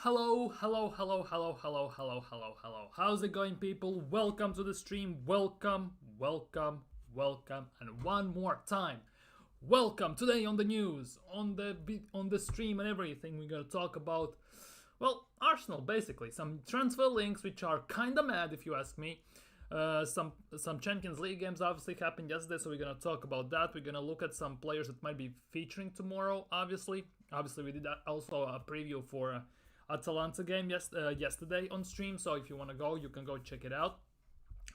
Hello, hello, hello, hello, hello, hello, hello, hello. How's it going, people? Welcome to the stream. Welcome, welcome, welcome, and one more time. Welcome today on the news, on the stream and everything. We're gonna talk about, Arsenal basically. Some transfer links which are kinda mad if you ask me. Some Champions League games obviously happened yesterday, so we're gonna talk about that. We're gonna look at some players that might be featuring tomorrow. Obviously, we did also a preview for Atalanta game yesterday on stream. So if you want to go, you can go check it out.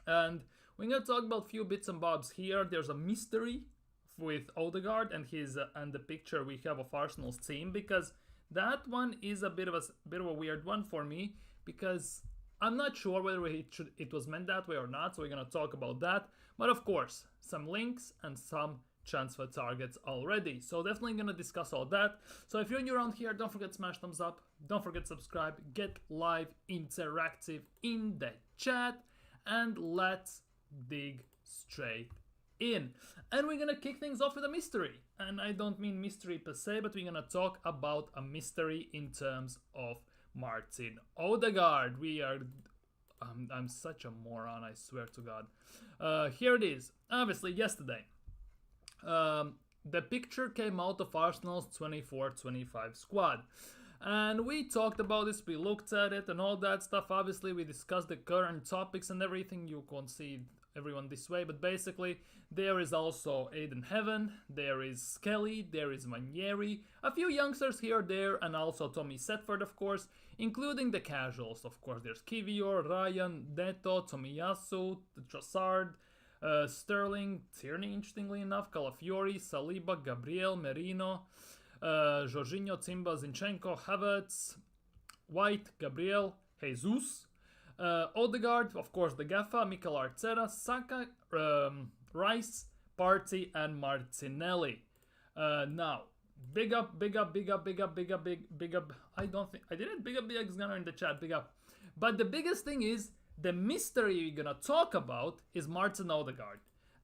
And we're gonna talk about a few bits and bobs here. There's a mystery with Odegaard and his and the picture we have of Arsenal's team, because that one is a bit of a weird one for me, because I'm not sure whether it was meant that way or not. So we're gonna talk about that. But of course, some links and some transfer targets already, so definitely gonna discuss all that. So if you're new around here, don't forget to smash thumbs up, don't forget to subscribe, get live interactive in the chat, and let's dig straight in. And we're gonna kick things off with a mystery, and I don't mean mystery per se, but we're gonna talk about a mystery in terms of Martin Odegaard. I'm such a moron, I swear to God. Here it is. Obviously yesterday the picture came out of Arsenal's 24-25 squad, and we talked about this, we looked at it and all that stuff. Obviously we discussed the current topics and everything. You can't see everyone this way, but basically there is also Aiden Heaven, there is Skelly, there is Manieri, a few youngsters here there, and also Tommy Setford, of course, including the casuals. Of course, there's Kivior, Ryan, Neto, Tomiyasu, Trossard, Sterling, Tierney, interestingly enough, Calafiori, Saliba, Gabriel, Merino, Jorginho, Timba, Zinchenko, Havertz, White, Gabriel, Jesus, Odegaard, of course, the Gaffa, Mikel Arteta, Saka, Rice, Partey, and Martinelli. Now, big up. I don't think I didn't big up the ex-gunner in the chat. Big up. But the biggest thing is, the mystery we're gonna talk about is Martin Odegaard.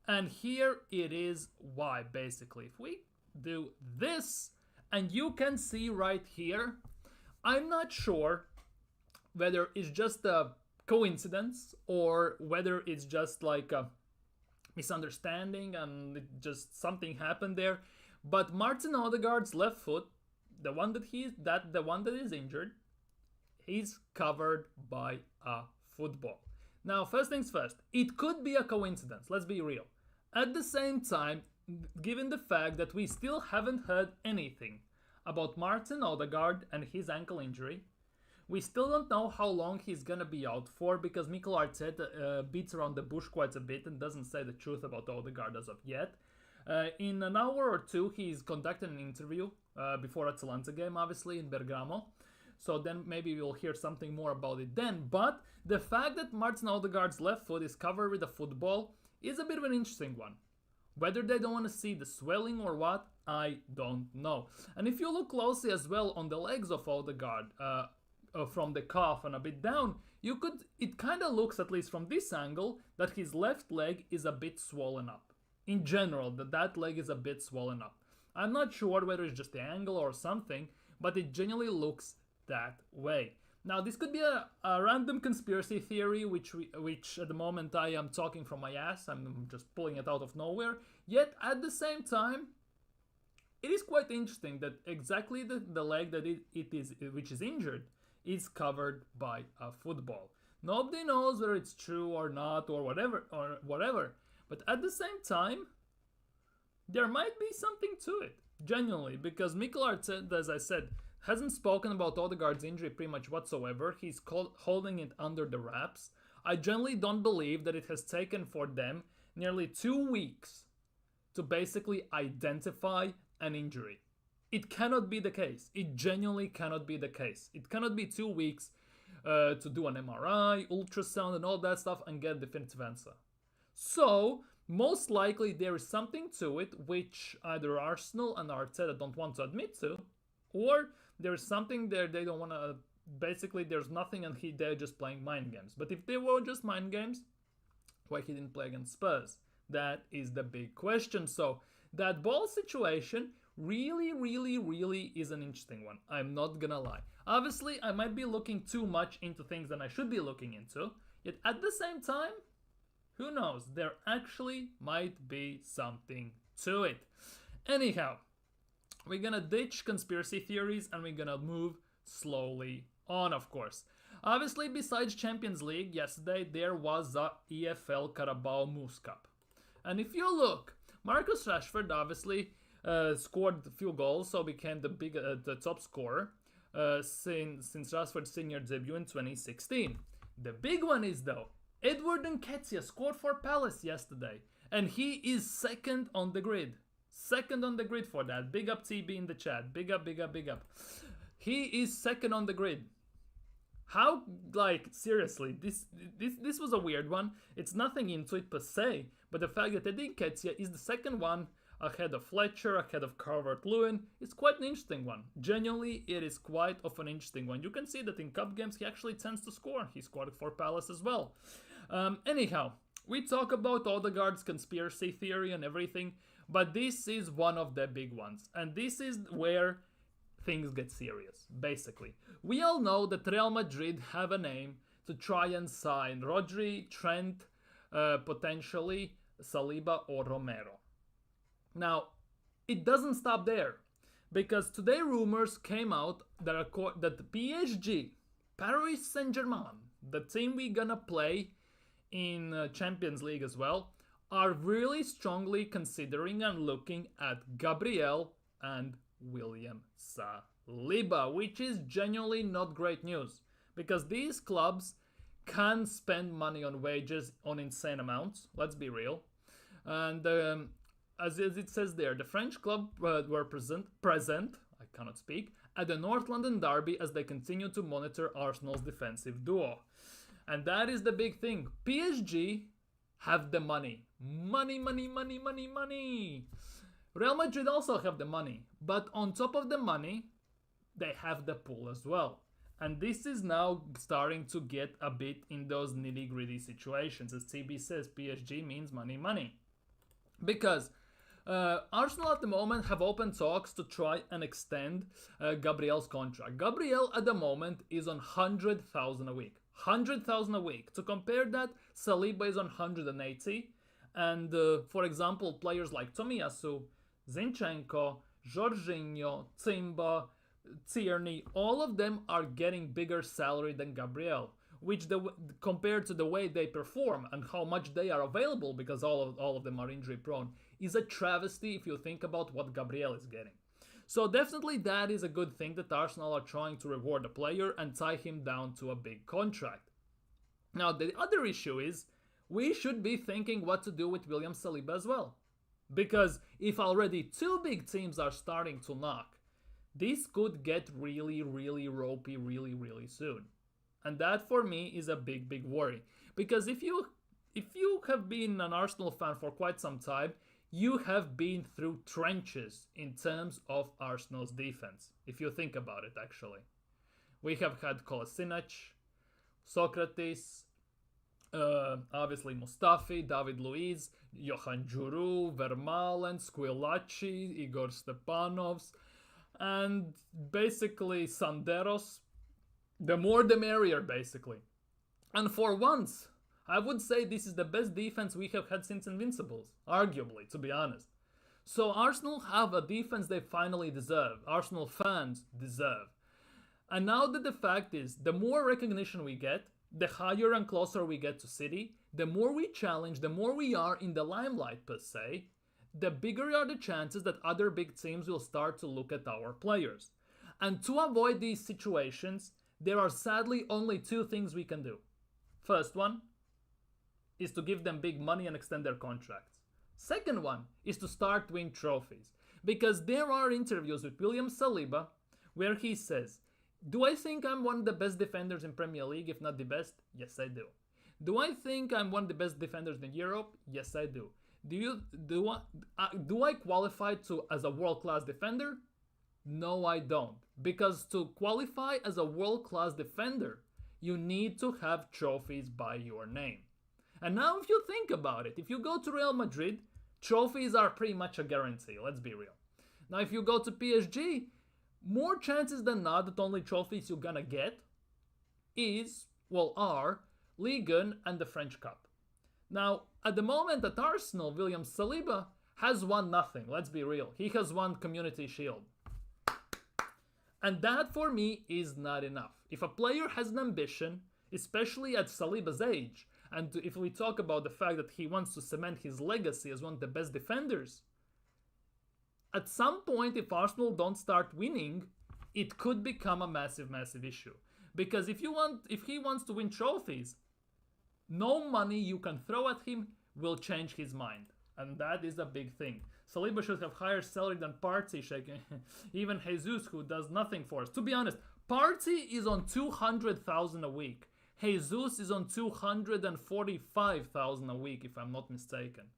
And here it is why, basically. If we do this, and you can see right here, I'm not sure whether it's just a coincidence or whether it's just like a misunderstanding and it just something happened there. But Martin Odegaard's left foot, the one that is injured, he's covered by a football. Now, first things first, it could be a coincidence, let's be real. At the same time, given the fact that we still haven't heard anything about Martin Odegaard and his ankle injury, we still don't know how long he's gonna be out for, because Mikel Arteta beats around the bush quite a bit and doesn't say the truth about Odegaard as of yet. In an hour or two, he's conducted an interview before Atalanta game, obviously, in Bergamo. So then maybe we'll hear something more about it then. But the fact that Martin Odegaard's left foot is covered with a football is a bit of an interesting one. Whether they don't want to see the swelling or what, I don't know. And if you look closely as well on the legs of Odegaard, from the calf and a bit down, it kind of looks, at least from this angle, that his left leg is a bit swollen up. In general, that leg is a bit swollen up. I'm not sure whether it's just the angle or something, but it genuinely looks that way. Now, this could be a random conspiracy theory, which at the moment I am talking from my ass. I'm just pulling it out of nowhere. Yet at the same time, it is quite interesting that exactly the leg that which is injured is covered by a football. Nobody knows whether it's true or not or whatever. But at the same time, there might be something to it, genuinely, because Mikel Arteta, as I said, hasn't spoken about Odegaard's injury pretty much whatsoever. He's holding it under the wraps. I generally don't believe that it has taken for them nearly 2 weeks to basically identify an injury. It cannot be the case. It genuinely cannot be the case. It cannot be 2 weeks to do an MRI, ultrasound, and all that stuff and get a definitive answer. So, most likely there is something to it which either Arsenal and Arteta don't want to admit to, or there's something there they don't want to. Basically, there's nothing and they're just playing mind games. But if they were just mind games, why he didn't play against Spurs? That is the big question. So that ball situation really is an interesting one. I'm not gonna lie. Obviously, I might be looking too much into things than I should be looking into, yet at the same time, who knows, there actually might be something to it. Anyhow, we're gonna ditch conspiracy theories and we're gonna move slowly on, of course. Obviously, besides Champions League, yesterday there was a EFL Carabao Moose Cup. And if you look, Marcus Rashford obviously scored a few goals, so became the top scorer since Rashford's senior debut in 2016. The big one is though, Edward Nketiah scored for Palace yesterday, and he is second on the grid. Second on the grid for that. Big up TB in the chat. Big up. He is second on the grid. How, like, seriously, this was a weird one. It's nothing into it per se, but the fact that Eddie Nketiah is the second one ahead of Fletcher, ahead of Calvert-Lewin, is quite an interesting one. Genuinely, it is quite of an interesting one. You can see that in cup games he actually tends to score. He scored for Palace as well. Anyhow, we talk about Odegaard's conspiracy theory and everything, but this is one of the big ones. And this is where things get serious, basically. We all know that Real Madrid have an aim to try and sign Rodri, Trent, potentially Saliba or Romero. Now, it doesn't stop there, because today rumors came out that the PSG, Paris Saint-Germain, the team we're gonna play in Champions League as well, are really strongly considering and looking at Gabriel and William Saliba, which is genuinely not great news, because these clubs can spend money on wages on insane amounts, let's be real. And as it says there, the French club were present, I cannot speak, at the North London derby as they continue to monitor Arsenal's defensive duo. And that is the big thing. PSG have the money. Money. Real Madrid also have the money, but on top of the money, they have the pool as well. And this is now starting to get a bit in those nitty-gritty situations. As TB says, PSG means money. Because Arsenal at the moment have open talks to try and extend Gabriel's contract. Gabriel at the moment is on 100,000 a week. 100,000 a week. To compare that, Saliba is on 180. And for example, players like Tomiyasu, Zinchenko, Jorginho, Timba, Tierney, all of them are getting bigger salary than Gabriel, which compared to the way they perform and how much they are available, because all of them are injury prone, is a travesty if you think about what Gabriel is getting. So definitely that is a good thing that Arsenal are trying to reward the player and tie him down to a big contract. Now the other issue is, we should be thinking what to do with William Saliba as well. Because if already two big teams are starting to knock, this could get really ropey really soon. And that for me is a big worry. Because if you have been an Arsenal fan for quite some time, you have been through trenches in terms of Arsenal's defense. If you think about it, actually. We have had Kolasinac, Socrates, obviously Mustafi, David Luiz, Johan Djourou, Vermaelen, Squillaci, Igor Stepanovs, and basically Sanderos. The more the merrier, basically. And for once, I would say this is the best defense we have had since Invincibles, arguably, to be honest. So Arsenal have a defense they finally deserve. Arsenal fans deserve. And now that the fact is, the more recognition we get, the higher and closer we get to City, the more we challenge, the more we are in the limelight per se, the bigger are the chances that other big teams will start to look at our players. And to avoid these situations, there are sadly only two things we can do. First one is to give them big money and extend their contracts. Second one is to start to win trophies. Because there are interviews with William Saliba where he says, do I think I'm one of the best defenders in Premier League, if not the best? Yes, I do. Do I think I'm one of the best defenders in Europe? Yes, I do. Do I qualify as a world-class defender? No, I don't. Because to qualify as a world-class defender, you need to have trophies by your name. And now if you think about it, if you go to Real Madrid, trophies are pretty much a guarantee, let's be real. Now, if you go to PSG, more chances than not that only trophies you're gonna get are Ligue 1 and the French Cup. Now, at the moment at Arsenal, William Saliba has won nothing. Let's be real. He has won Community Shield. And that for me is not enough. If a player has an ambition, especially at Saliba's age, and if we talk about the fact that he wants to cement his legacy as one of the best defenders, at some point, if Arsenal don't start winning, it could become a massive, massive issue. Because if he wants to win trophies, no money you can throw at him will change his mind. And that is a big thing. Saliba should have higher salary than Partey, even Jesus, who does nothing for us. To be honest, Partey is on 200,000 a week. Jesus is on 245,000 a week, if I'm not mistaken.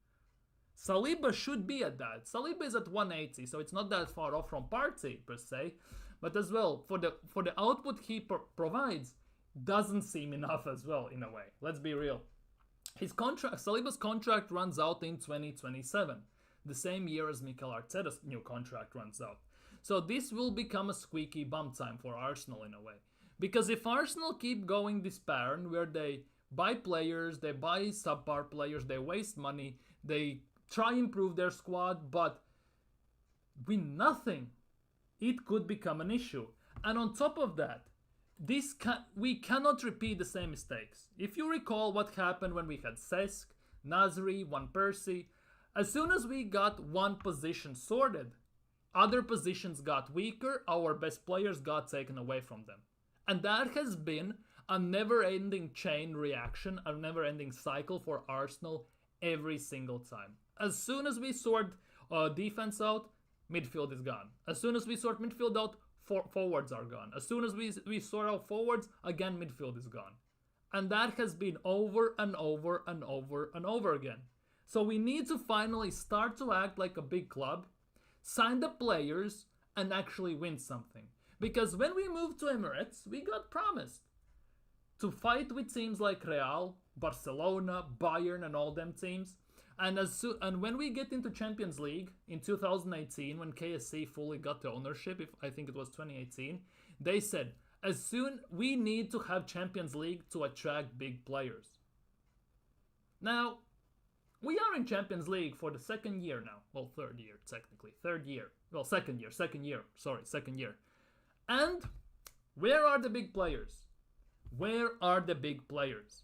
Saliba should be at that. Saliba is at 180, so it's not that far off from Partey per se. But as well, for the output he provides, doesn't seem enough as well in a way. Let's be real. Saliba's contract runs out in 2027, the same year as Mikel Arteta's new contract runs out. So this will become a squeaky bum time for Arsenal in a way. Because if Arsenal keep going this pattern where they buy players, they buy subpar players, they waste money, they try improve their squad, but win nothing, it could become an issue. And on top of that, we cannot repeat the same mistakes. If you recall what happened when we had Cesc, Nasri, Van Persie, as soon as we got one position sorted, other positions got weaker, our best players got taken away from them. And that has been a never-ending chain reaction, a never-ending cycle for Arsenal every single time. As soon as we sort defense out, midfield is gone. As soon as we sort midfield out, forwards are gone. As soon as we sort out forwards, again midfield is gone. And that has been over and over and over and over again. So we need to finally start to act like a big club, sign the players, and actually win something. Because when we moved to Emirates, we got promised to fight with teams like Real, Barcelona, Bayern, and all them teams. And when we get into Champions League in 2018, when KSC fully got the ownership, I think it was 2018, they said, we need to have Champions League to attract big players. Now, we are in Champions League for the second year now. Well, third year, technically. Third year. Well, second year. Second year. And where are the big players? Where are the big players?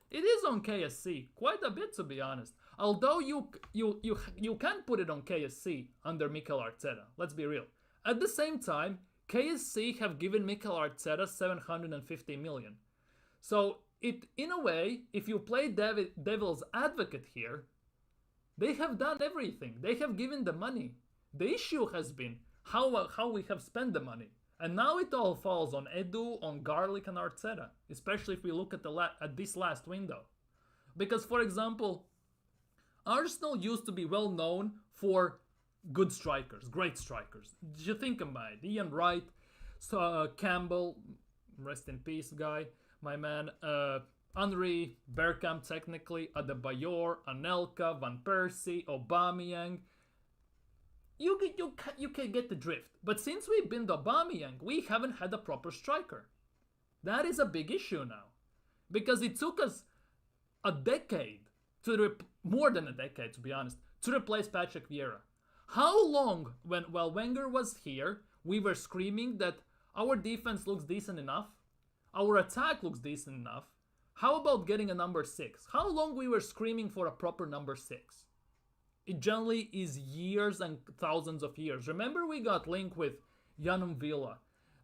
It is on KSC, quite a bit to be honest. Although you can put it on KSC under Mikel Arteta, let's be real. At the same time, KSC have given Mikel Arteta 750 million. So in a way, if you play devil's advocate here, they have done everything. They have given the money. The issue has been how we have spent the money. And now it all falls on Edu, on Garlic, and Arteta, especially if we look at this last window. Because, for example, Arsenal used to be well known for good strikers, great strikers. You think about it, Ian Wright, Campbell, rest in peace guy, my man, Henry, Bergkamp technically, Adebayor, Anelka, Van Persie, Aubameyang. You can get the drift. But since we've been the Aubameyang, we haven't had a proper striker. That is a big issue now. Because it took us a decade, more than a decade to be honest, to replace Patrick Vieira. How long, while Wenger was here, we were screaming that our defense looks decent enough, our attack looks decent enough, how about getting a number 6? How long we were screaming for a proper number 6? It generally is years and thousands of years. Remember we got linked with Jan Villa,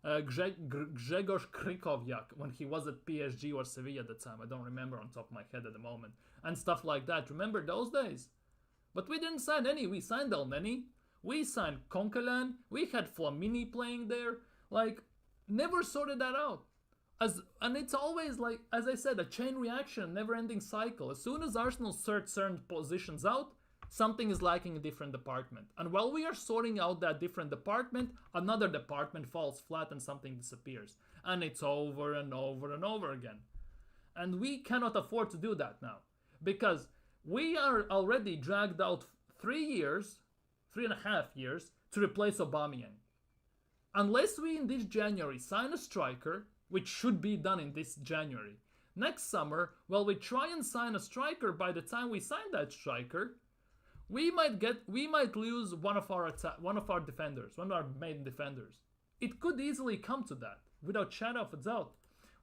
Grzegorz Krychowiak when he was at PSG or Sevilla at the time. I don't remember on top of my head at the moment. And stuff like that. Remember those days? But we didn't sign any. We signed Elneny. We signed Coquelin. We had Flamini playing there. Like, never sorted that out. And it's always like, as I said, a chain reaction, never-ending cycle. As soon as Arsenal sort certain positions out, something is lacking in a different department. And while we are sorting out that different department, another department falls flat and something disappears. And it's over and over and over again. And we cannot afford to do that now. Because we are already dragged out 3.5 years to replace Aubameyang. Unless we in this January sign a striker, which should be done in this January, next summer, while we try and sign a striker, by the time we sign that striker, we might lose one of our defenders, one of our main defenders. It could easily come to that, without shadow of a doubt.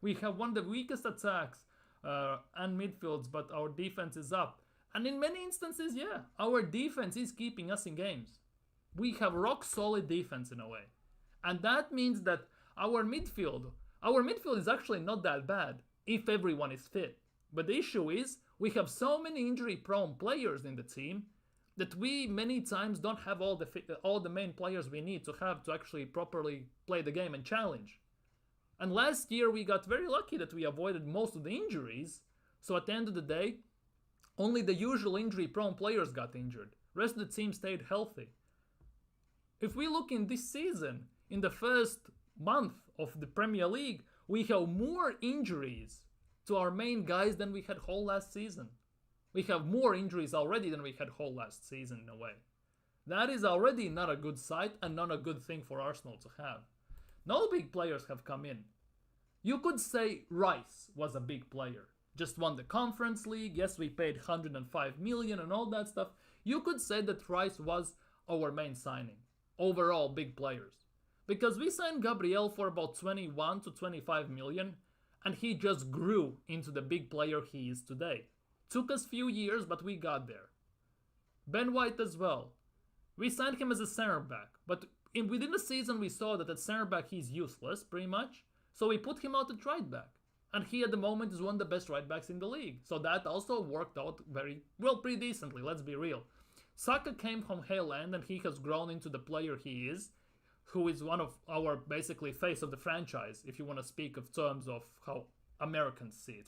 We have one of the weakest attacks and midfields, but our defense is up. And in many instances, yeah, our defense is keeping us in games. We have rock solid defense in a way. And that means that our midfield is actually not that bad if everyone is fit. But the issue is we have so many injury prone players in the team that we many times don't have all the main players we need to have to actually properly play the game and challenge. And last year we got very lucky that we avoided most of the injuries. So at the end of the day, only the usual injury prone players got injured. Rest of the team stayed healthy. If we look in this season, in the first month of the Premier League, we have more injuries to our main guys than we had whole last season. We have more injuries already than we had whole last season in a way. That is already not a good sight and not a good thing for Arsenal to have. No big players have come in. You could say Rice was a big player. Just won the Conference League. Yes, we paid 105 million and all that stuff. You could say that Rice was our main signing. Overall, big players. Because we signed Gabriel for about 21 to 25 million, and he just grew into the big player he is today. Took us few years, but we got there. Ben White as well. We signed him as a center back, but within the season we saw that at center back he's useless, pretty much. So we put him out at right back. And he at the moment is one of the best right backs in the league. So that also worked out pretty decently, let's be real. Saka came from Haaland and he has grown into the player he is, who is one of our basically face of the franchise, if you want to speak of terms of how Americans see it.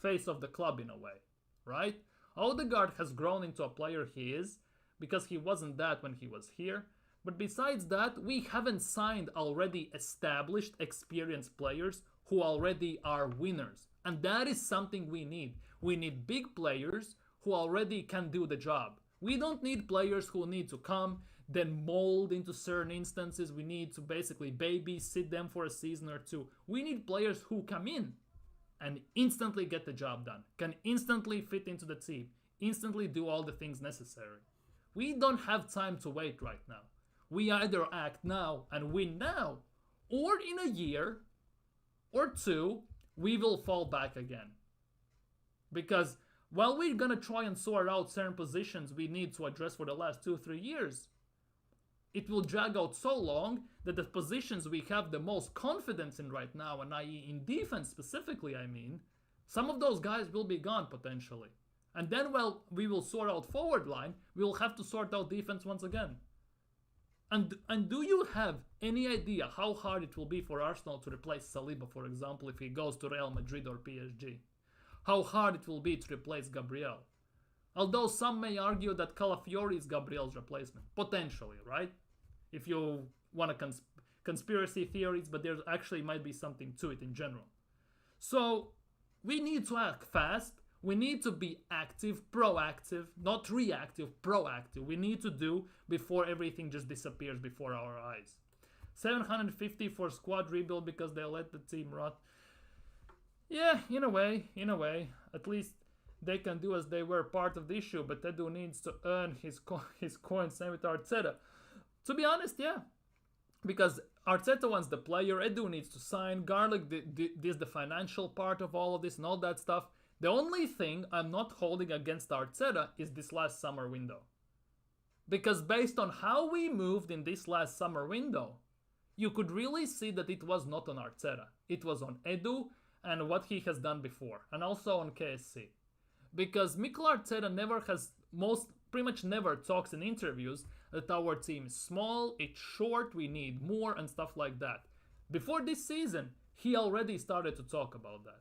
Face of the club in a way, right? Odegaard has grown into a player he is, because he wasn't that when he was here. But besides that, we haven't signed already established, experienced players who already are winners. And that is something we need. We need big players who already can do the job. We don't need players who need to come, then mold into certain instances. We need to basically babysit them for a season or two. We need players who come in and instantly get the job done, can instantly fit into the team, instantly do all the things necessary. We don't have time to wait right now. We either act now and win now, or in a year or two, we will fall back again. Because while we're gonna try and sort out certain positions we need to address for the last 2-3 years, it will drag out so long that the positions we have the most confidence in right now, and i.e. in defense specifically, some of those guys will be gone potentially. And then while we will sort out forward line, we will have to sort out defense once again. And do you have any idea how hard it will be for Arsenal to replace Saliba, for example, if he goes to Real Madrid or PSG? How hard it will be to replace Gabriel? Although some may argue that Calafiori is Gabriel's replacement. Potentially, right? If you want to conspiracy theories, but there actually might be something to it in general. So, we need to act fast. We need to be active, proactive, not reactive, proactive. We need to do before everything just disappears before our eyes. 750 for squad rebuild because they let the team rot. Yeah, in a way. At least they can do as they were part of the issue, but Edu needs to earn his coins, same with Arteta. To be honest, yeah. Because Arteta wants the player, Edu needs to sign, Garlic is the financial part of all of this and all that stuff. The only thing I'm not holding against Arteta is this last summer window. Because based on how we moved in this last summer window, you could really see that it was not on Arteta. It was on Edu and what he has done before, and also on KSC. Because Mikel Arteta pretty much never talks in interviews that our team is small, it's short, we need more and stuff like that. Before this season, he already started to talk about that.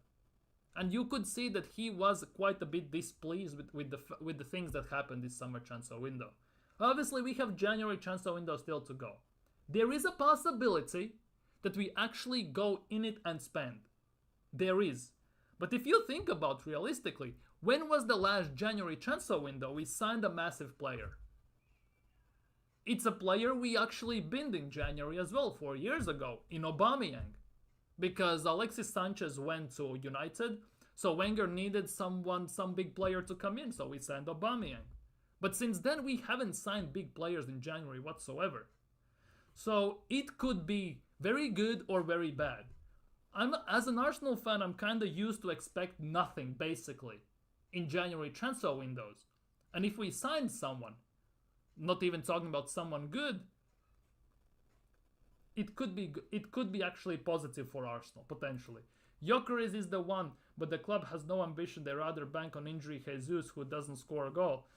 And you could see that he was quite a bit displeased with the things that happened this summer transfer window. Obviously, we have January transfer window still to go. There is a possibility that we actually go in it and spend. There is. But if you think about realistically, when was the last January transfer window we signed a massive player? It's a player we actually binned in January as well, 4 years ago, in Aubameyang. Because Alexis Sanchez went to United, so Wenger needed some big player to come in, so we signed Aubameyang. But since then, we haven't signed big players in January whatsoever. So it could be very good or very bad. As an Arsenal fan, I'm kind of used to expect nothing, basically, in January transfer windows. And if we sign someone, not even talking about someone good, it could be actually positive for Arsenal, potentially. Gyökeres is the one, but the club has no ambition. They rather bank on injury Jesus, who doesn't score a goal.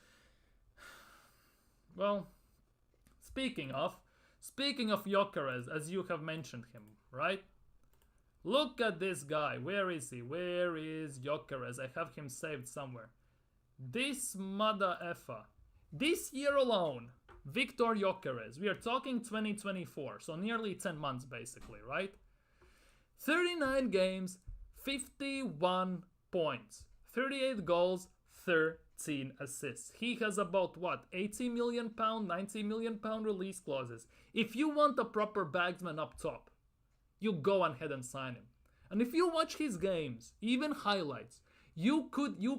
Well, speaking of Gyökeres, as you have mentioned him, right? Look at this guy. Where is he? Where is Gyökeres? I have him saved somewhere. This mother effer. This year alone, Victor Gyökeres. We are talking 2024, so nearly 10 months basically, right? 39 games, 51 points, 38 goals, 13 assists. He has about, what, 80 million pound, 90 million pound release clauses. If you want a proper bagsman up top, you go ahead and sign him. And if you watch his games, even highlights, you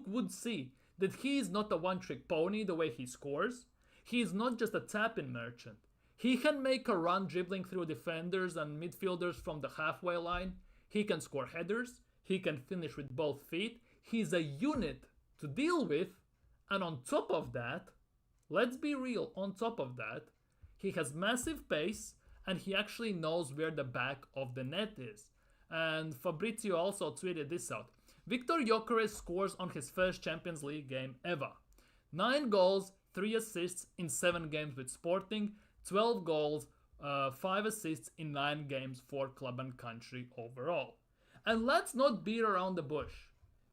would see that he is not a one-trick pony the way he scores. He is not just a tap-in merchant. He can make a run dribbling through defenders and midfielders from the halfway line. He can score headers. He can finish with both feet. He's a unit to deal with. And on top of that, let's be real, on top of that, he has massive pace and he actually knows where the back of the net is. And Fabrizio also tweeted this out. Victor Gyökeres scores on his first Champions League game ever. 9 goals, 3 assists in 7 games with Sporting, 12 goals, 5 assists in 9 games for club and country overall. And let's not beat around the bush.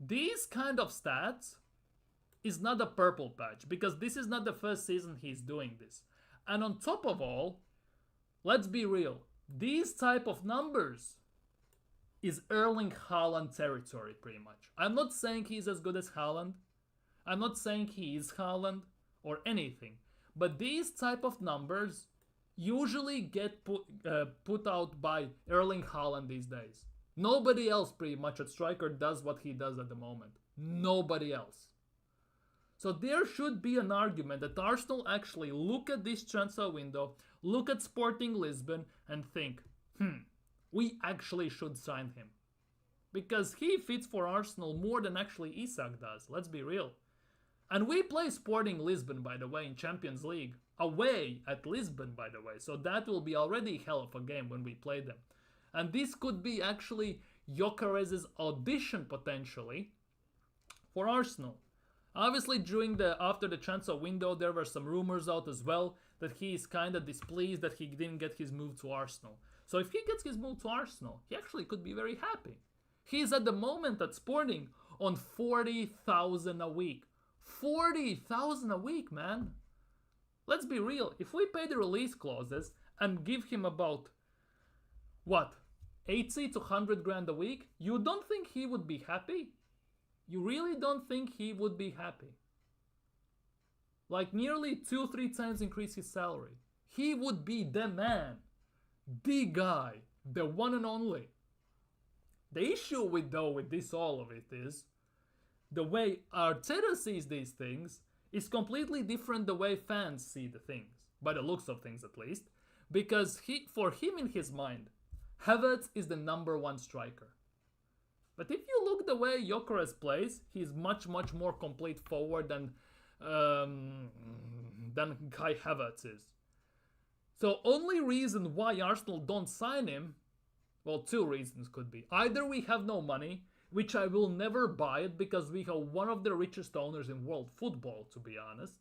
These kind of stats is not a purple patch, because this is not the first season he's doing this. And on top of all, let's be real, these type of numbers is Erling Haaland territory pretty much. I'm not saying he's as good as Haaland. I'm not saying he is Haaland or anything. But these type of numbers usually get put out by Erling Haaland these days. Nobody else pretty much at striker does what he does at the moment. Nobody else. So there should be an argument that Arsenal actually look at this transfer window, look at Sporting Lisbon and think, we actually should sign him. Because he fits for Arsenal more than actually Isak does, let's be real. And we play Sporting Lisbon, by the way, in Champions League. Away at Lisbon, by the way. So that will be already hell of a game when we play them. And this could be actually Gyökeres' audition, potentially, for Arsenal. Obviously, after the transfer window, there were some rumors out as well that he is kind of displeased that he didn't get his move to Arsenal. So if he gets his move to Arsenal, he actually could be very happy. He's at the moment at Sporting on 40,000 a week. 40,000 a week, man. Let's be real. If we pay the release clauses and give him about, what, 80 to 100 grand a week, you don't think he would be happy? You really don't think he would be happy? Like nearly 2-3 times increase his salary. He would be the man, the guy, the one and only. The issue with this all of it is the way Arteta sees these things is completely different the way fans see the things, by the looks of things at least, because for him in his mind, Havertz is the number 1 striker. But if you look the way Gyökeres plays, he's much more complete forward than Kai Havertz is. So only reason why Arsenal don't sign him, well, 2 reasons could be. Either we have no money, which I will never buy it because we have one of the richest owners in world football, to be honest.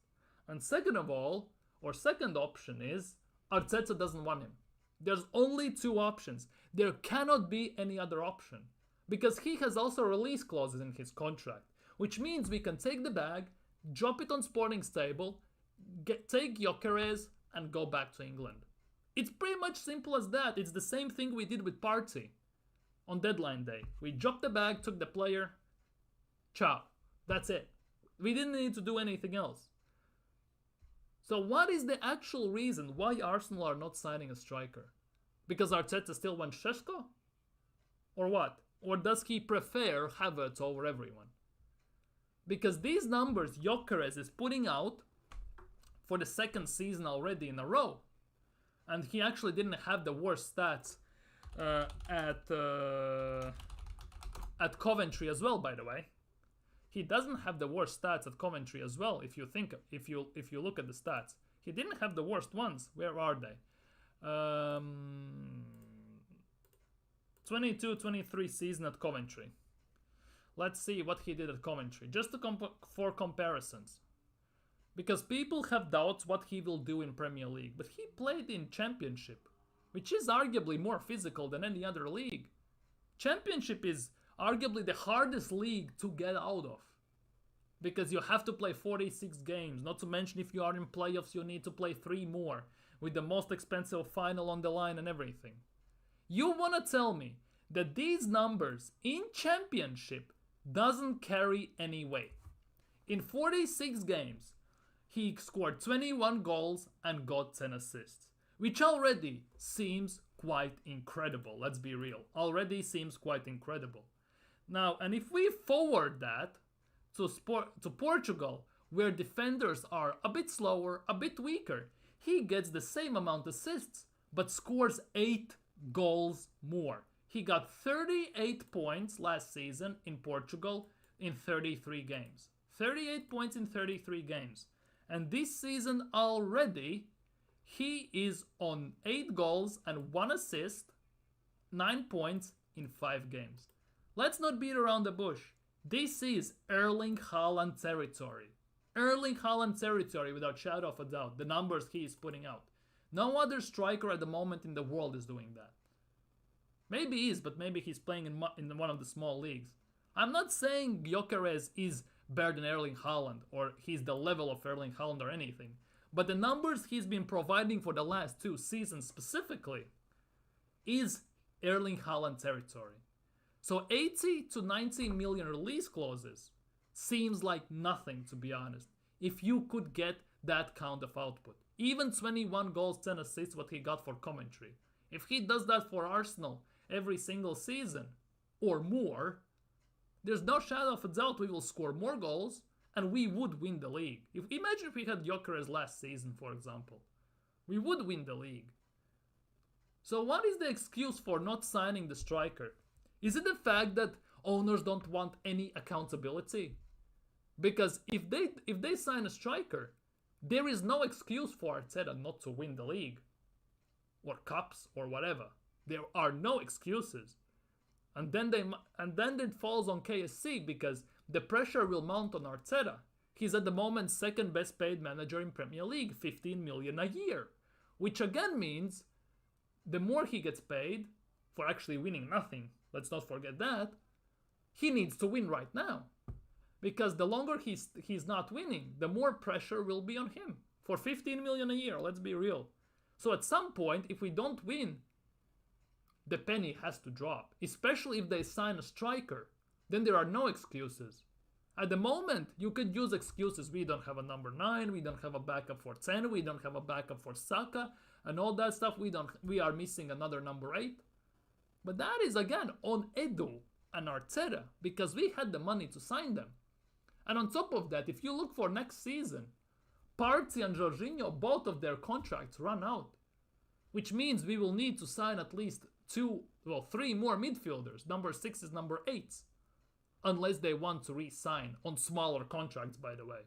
And second option is Arteta doesn't want him. There's only 2 options. There cannot be any other option. Because he has also release clauses in his contract, which means we can take the bag, drop it on Sporting's table, take Gyökeres and go back to England. It's pretty much simple as that. It's the same thing we did with Partey on deadline day. We dropped the bag, took the player, ciao. That's it. We didn't need to do anything else. So what is the actual reason why Arsenal are not signing a striker? Because Arteta still wants Šeško? Or what? Or does he prefer Havertz over everyone? Because these numbers Gyökeres is putting out for the second season already in a row. And he actually didn't have the worst stats at Coventry as well, by the way. He doesn't have the worst stats at Coventry as well. If you look at the stats, he didn't have the worst ones. Where are they? 22-23 season at Coventry. Let's see what he did at Coventry, just to for comparisons. Because people have doubts what he will do in Premier League, but he played in Championship, which is arguably more physical than any other league. Championship is arguably the hardest league to get out of, because you have to play 46 games, not to mention if you are in playoffs you need to play 3 more, with the most expensive final on the line and everything. You wanna tell me that these numbers in Championship doesn't carry any weight? In 46 games, he scored 21 goals and got 10 assists, which already seems quite incredible. Let's be real. Already seems quite incredible. Now, and if we forward that to Portugal, where defenders are a bit slower, a bit weaker, he gets the same amount of assists, but scores 8 goals more. He got 38 points last season in Portugal in 33 games. 38 points in 33 games. And this season already, he is on 8 goals and 1 assist, 9 points in 5 games. Let's not beat around the bush. This is Erling Haaland territory. Erling Haaland territory without shadow of a doubt. The numbers he is putting out. No other striker at the moment in the world is doing that. Maybe he is, but maybe he's playing in one of the small leagues. I'm not saying Gyökeres is better than Erling Haaland or he's the level of Erling Haaland or anything. But the numbers he's been providing for the last 2 seasons specifically is Erling Haaland territory. So 80 to 90 million release clauses seems like nothing, to be honest, if you could get that kind of output. Even 21 goals, 10 assists, what he got for Coventry. If he does that for Arsenal every single season or more, there's no shadow of a doubt we will score more goals and we would win the league. Imagine if we had Gyökeres last season, for example. We would win the league. So what is the excuse for not signing the striker? Is it the fact that owners don't want any accountability? Because if they sign a striker, there is no excuse for Arteta not to win the league or cups or whatever. There are no excuses. And then it falls on KSC because the pressure will mount on Arteta. He's at the moment second best paid manager in Premier League, 15 million a year. Which again means the more he gets paid for actually winning nothing, let's not forget that, he needs to win right now. Because the longer he's not winning, the more pressure will be on him. For 15 million a year, let's be real. So at some point, if we don't win, the penny has to drop. Especially if they sign a striker. Then there are no excuses. At the moment, you could use excuses. We don't have a number 9, we don't have a backup for 10, we don't have a backup for Saka, and all that stuff. We are missing another number 8. But that is again on Edu and Arteta, because we had the money to sign them. And on top of that, if you look for next season, Partey and Jorginho, both of their contracts run out. Which means we will need to sign at least 3 more midfielders. Number 6 is number 8. Unless they want to re-sign on smaller contracts, by the way.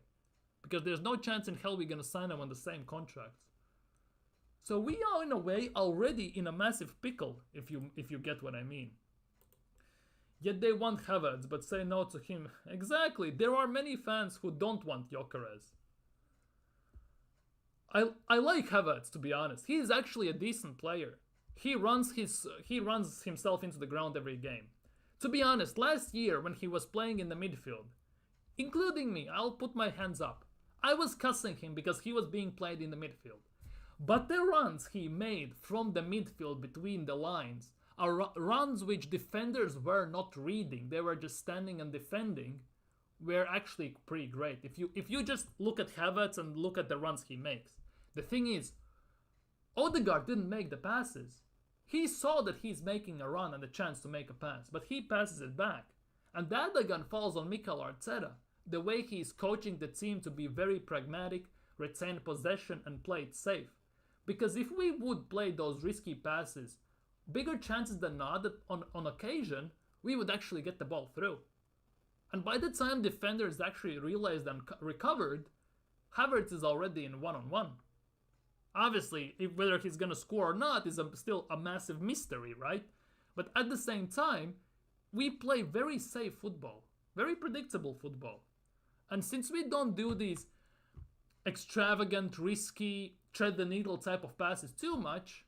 Because there's no chance in hell we're going to sign them on the same contracts. So we are in a way already in a massive pickle, if you get what I mean. Yet they want Havertz, but say no to him. Exactly, there are many fans who don't want Gyökeres. I like Havertz, to be honest. He is actually a decent player. He runs himself into the ground every game. To be honest, last year when he was playing in the midfield, including me, I'll put my hands up, I was cussing him because he was being played in the midfield. But the runs he made from the midfield between the lines are runs which defenders were not reading. They were just standing and defending. were actually pretty great. If you just look at Havertz and look at the runs he makes. The thing is, Odegaard didn't make the passes. He saw that he's making a run and a chance to make a pass, but he passes it back. And that again falls on Mikel Arteta, the way he's coaching the team to be very pragmatic, retain possession and play it safe. Because if we would play those risky passes, bigger chances than not that on occasion, we would actually get the ball through. And by the time defenders actually realized and recovered, Havertz is already in one-on-one. Obviously, whether he's going to score or not is still a massive mystery, right? But at the same time, we play very safe football, very predictable football. And since we don't do these extravagant, risky, tread the needle type of passes too much,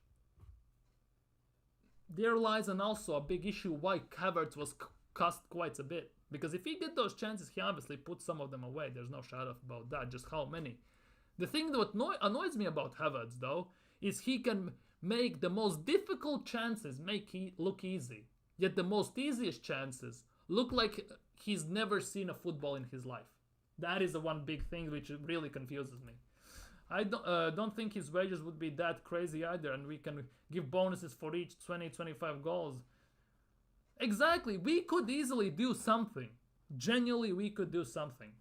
there lies and also a big issue why Havertz was cost quite a bit. Because if he get those chances, he obviously puts some of them away. There's no shadow about that, just how many. The thing that annoys me about Havertz, though, is he can make the most difficult chances look easy. Yet the most easiest chances look like he's never seen a football in his life. That is the one big thing which really confuses me. I don't think his wages would be that crazy either, and we can give bonuses for each 20-25 goals. Exactly, we could easily do something. Genuinely, we could do something.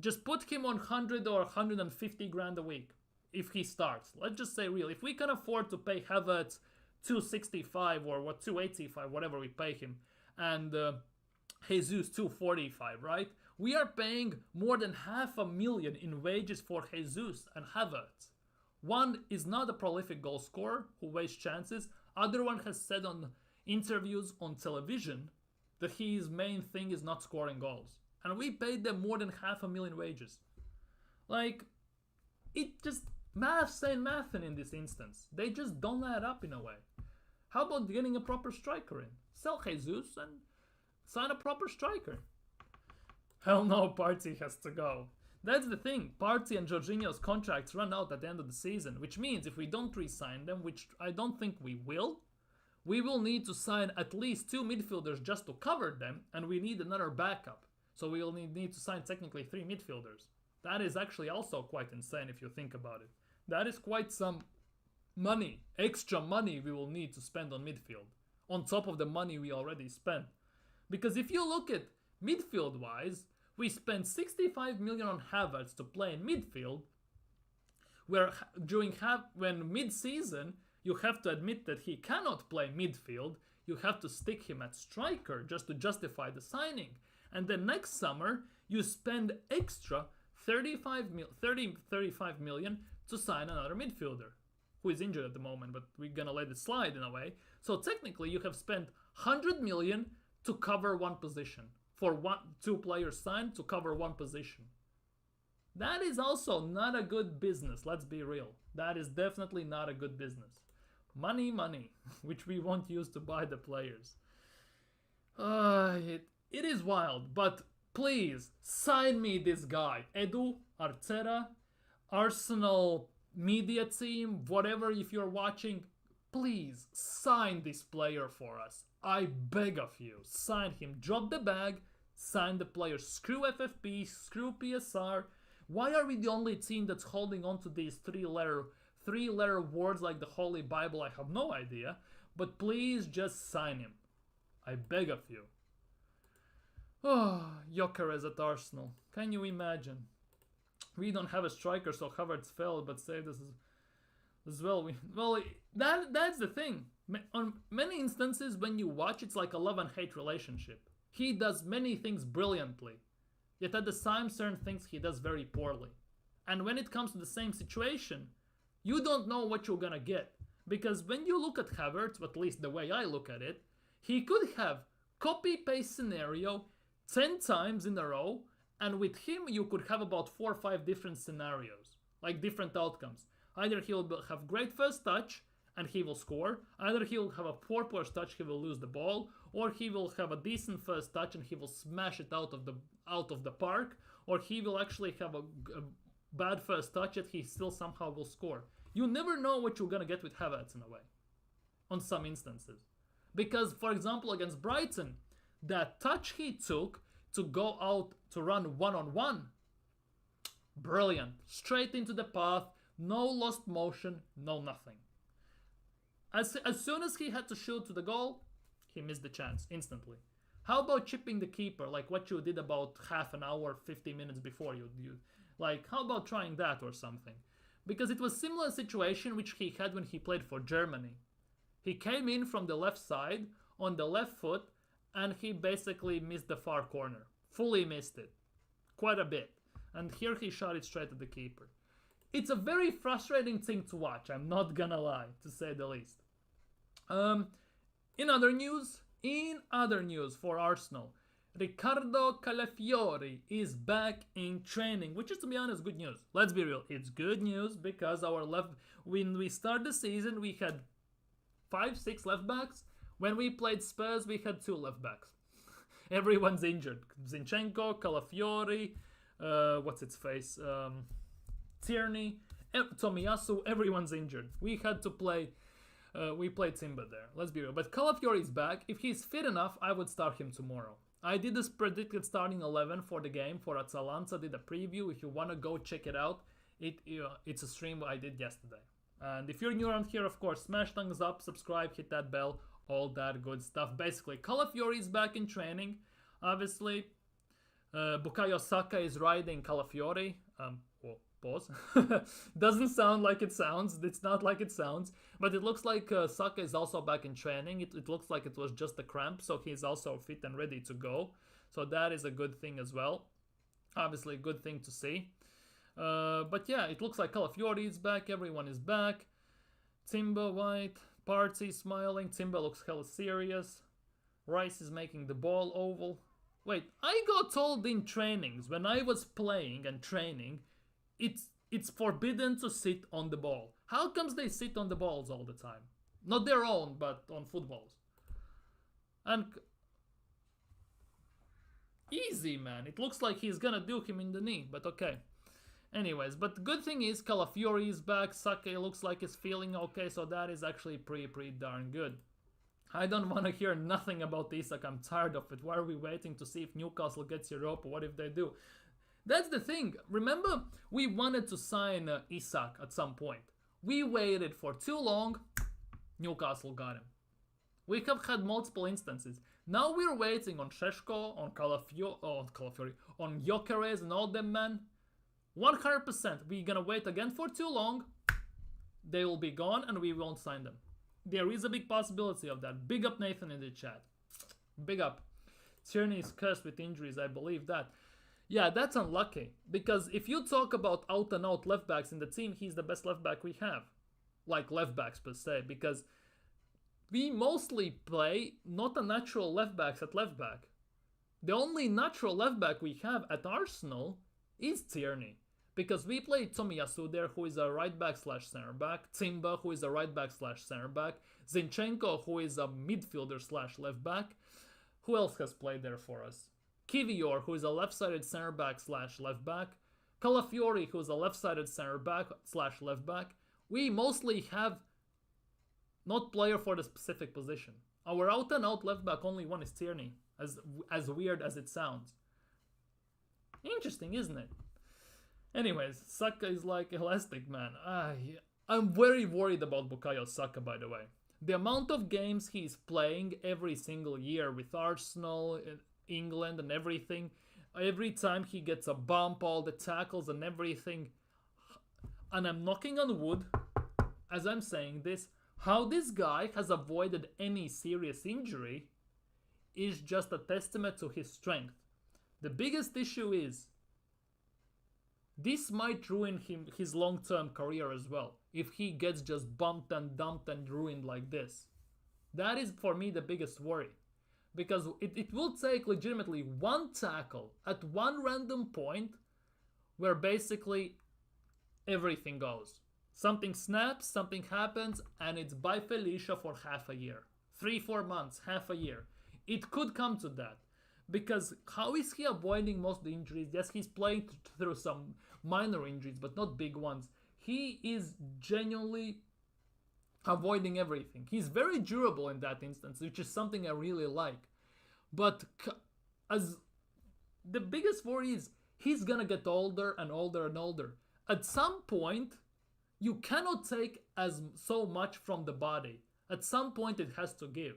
Just put him on 100 or 150 grand a week if he starts. Let's just say real. If we can afford to pay Havertz 265 or 285, whatever we pay him, and Jesus 245, right? We are paying more than $500,000 in wages for Jesus and Havertz. One is not a prolific goal scorer who wastes chances. Other one has said on interviews on television that his main thing is not scoring goals. And we paid them more than $500,000 wages. Like, it just, maths ain't mathin' in this instance. They just don't add up in a way. How about getting a proper striker in? Sell Jesus and sign a proper striker. Hell no, Partey has to go. That's the thing. Partey and Jorginho's contracts run out at the end of the season, which means if we don't re-sign them, which I don't think we will need to sign at least 2 midfielders just to cover them, and we need another backup. So we will need to sign technically 3 midfielders. That is actually also quite insane if you think about it. That is quite some money, extra money we will need to spend on midfield, on top of the money we already spent. Because if you look at midfield-wise, we spent 65 million on Havertz to play in midfield, where when mid-season, you have to admit that he cannot play midfield, you have to stick him at striker just to justify the signing. And then next summer, you spend extra 35 million to sign another midfielder, who is injured at the moment, but we're gonna let it slide in a way. So technically, you have spent 100 million to cover one position. For 2 players signed to cover one position. That is also not a good business, let's be real. That is definitely not a good business. Money, which we won't use to buy the players. It is wild, but please, sign me this guy. Edu, Arteta, Arsenal media team, whatever, if you're watching, please sign this player for us. I beg of you, sign him. Drop the bag, sign the player. Screw FFP, screw PSR. Why are we the only team that's holding on to these three-letter words like the Holy Bible? I have no idea. But please just sign him. I beg of you. Oh, Gyökeres at Arsenal. Can you imagine? We don't have a striker, so Havertz fell, but saved us as well. That's the thing. On many instances, when you watch, it's like a love and hate relationship. He does many things brilliantly, yet at the same certain things he does very poorly. And when it comes to the same situation, you don't know what you're gonna get. Because when you look at Havertz, at least the way I look at it, he could have copy-paste scenario 10 times in a row, and with him you could have about 4 or 5 different scenarios, like different outcomes. Either he'll have great first touch, and he will score. Either he'll have a poor first touch, he will lose the ball, or he will have a decent first touch and he will smash it out of the park, or he will actually have a bad first touch and he still somehow will score. You never know what you're gonna get with Havertz in a way, on some instances. Because, for example, against Brighton, that touch he took to go out to run one-on-one. Brilliant. Straight into the path, no lost motion, no nothing. As soon as he had to shoot to the goal, he missed the chance instantly. How about chipping the keeper, like what you did about half an hour, 50 minutes before you like, how about trying that or something? Because it was similar situation which he had when he played for Germany. He came in from the left side on the left foot and he basically missed the far corner. Fully missed it. Quite a bit. And here he shot it straight at the keeper. It's a very frustrating thing to watch, I'm not gonna lie, to say the least. In other news for Arsenal, Riccardo Calafiori is back in training, which is, to be honest, good news. Let's be real, it's good news because when we start the season, we had 5-6 left backs. When we played Spurs, we had 2 left backs. Everyone's injured. Zinchenko, Calafiori, what's its face? Tierney, Tomiyasu, everyone's injured. We had to play, we played Timber there, let's be real. But Calafiori is back. If he's fit enough, I would start him tomorrow. I did this predicted starting 11 for the game for Atalanta, did a preview. If you want to go check it out, it's a stream I did yesterday. And if you're new around here, of course, smash thumbs up, subscribe, hit that bell, all that good stuff. Basically, Calafiori is back in training, obviously. Bukayo Saka is riding Calafiori. Pause. Doesn't sound like it sounds. It's not like it sounds. But it looks like Saka is also back in training. It looks like it was just a cramp, so he's also fit and ready to go. So that is a good thing as well. Obviously, a good thing to see. But yeah, it looks like Calafiori is back. Everyone is back. Timber, White, Partey smiling. Timber looks hella serious. Rice is making the ball oval. Wait, I got told in trainings, when I was playing and training, it's forbidden to sit on the ball. How comes they sit on the balls all the time? Not their own, but on footballs. And easy, man. It looks like he's gonna do him in the knee, but okay. Anyways, but the good thing is Calafiori is back. Saka looks like he's feeling okay, so that is actually pretty darn good. I don't want to hear nothing about Isak. I'm tired of it. Why are we waiting to see if Newcastle gets Europa? What if they do? That's the thing. Remember, we wanted to sign Isak at some point. We waited for too long. Newcastle got him. We have had multiple instances. Now we're waiting on Šeško, on Calafiori, on Gyökeres and all them, man. 100%. We're gonna wait again for too long. They will be gone and we won't sign them. There is a big possibility of that. Big up Nathan in the chat. Big up. Tierney is cursed with injuries, I believe that. Yeah, that's unlucky. Because if you talk about out-and-out left backs in the team, he's the best left back we have. Like left backs per se. Because we mostly play not a natural left backs at left back. The only natural left back we have at Arsenal is Tierney. Because we play Tomiyasu there, who is a right back / center back. Timber, who is a right back / center back. Zinchenko, who is a midfielder / left back. Who else has played there for us? Kivior, who is a left-sided center back / left back. Calafiori, who is a left-sided center back / left back. We mostly have not player for the specific position. Our out-and-out left back, only one is Tierney, as weird as it sounds. Interesting, isn't it? Anyways, Saka is like elastic, man. I'm very worried about Bukayo Saka, by the way. The amount of games he's playing every single year with Arsenal, England and everything, every time he gets a bump, all the tackles and everything. And I'm knocking on wood as I'm saying this. How this guy has avoided any serious injury is just a testament to his strength. The biggest issue is this might ruin his long-term career as well, if he gets just bumped and dumped and ruined like this. That is, for me, the biggest worry. Because it will take legitimately one tackle at one random point where basically everything goes. Something snaps, something happens, and it's by Felicia for half a year. 3-4 months, half a year. It could come to that. Because how is he avoiding most of the injuries? Yes, he's playing through some minor injuries, but not big ones. He is genuinely avoiding everything. He's very durable in that instance, which is something I really like. But as the biggest worry is he's gonna get older and older and older. At some point, you cannot take as so much from the body. At some point, it has to give.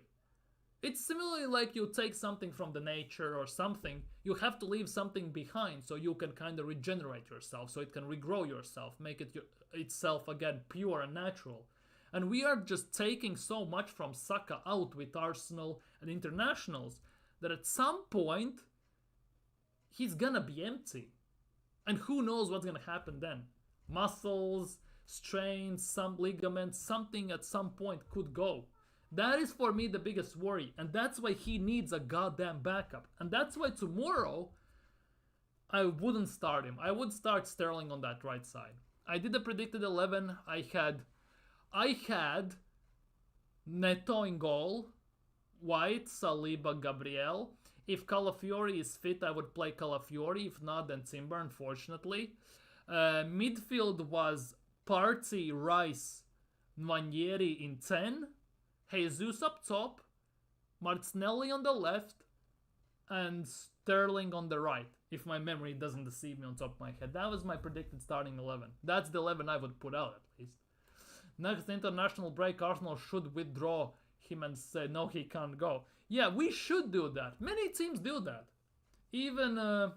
It's similarly like you take something from the nature or something, you have to leave something behind so you can kind of regenerate yourself, so it can regrow yourself, make it itself again pure and natural. And we are just taking so much from Saka out with Arsenal and internationals that at some point he's gonna be empty. And who knows what's gonna happen then? Muscles, strains, some ligaments, something at some point could go. That is for me the biggest worry, and that's why he needs a goddamn backup. And that's why tomorrow I wouldn't start him. I would start Sterling on that right side. I did a predicted 11. I had Neto in goal, White, Saliba, Gabriel. If Calafiori is fit, I would play Calafiori. If not, then Timber, unfortunately. Midfield was Partey, Rice, Nwaneri in 10. Jesus up top, Martinelli on the left, and Sterling on the right, if my memory doesn't deceive me on top of my head. That was my predicted starting 11. That's the 11 I would put out at least. Next international break, Arsenal should withdraw him and say, no, he can't go. Yeah, we should do that. Many teams do that. Even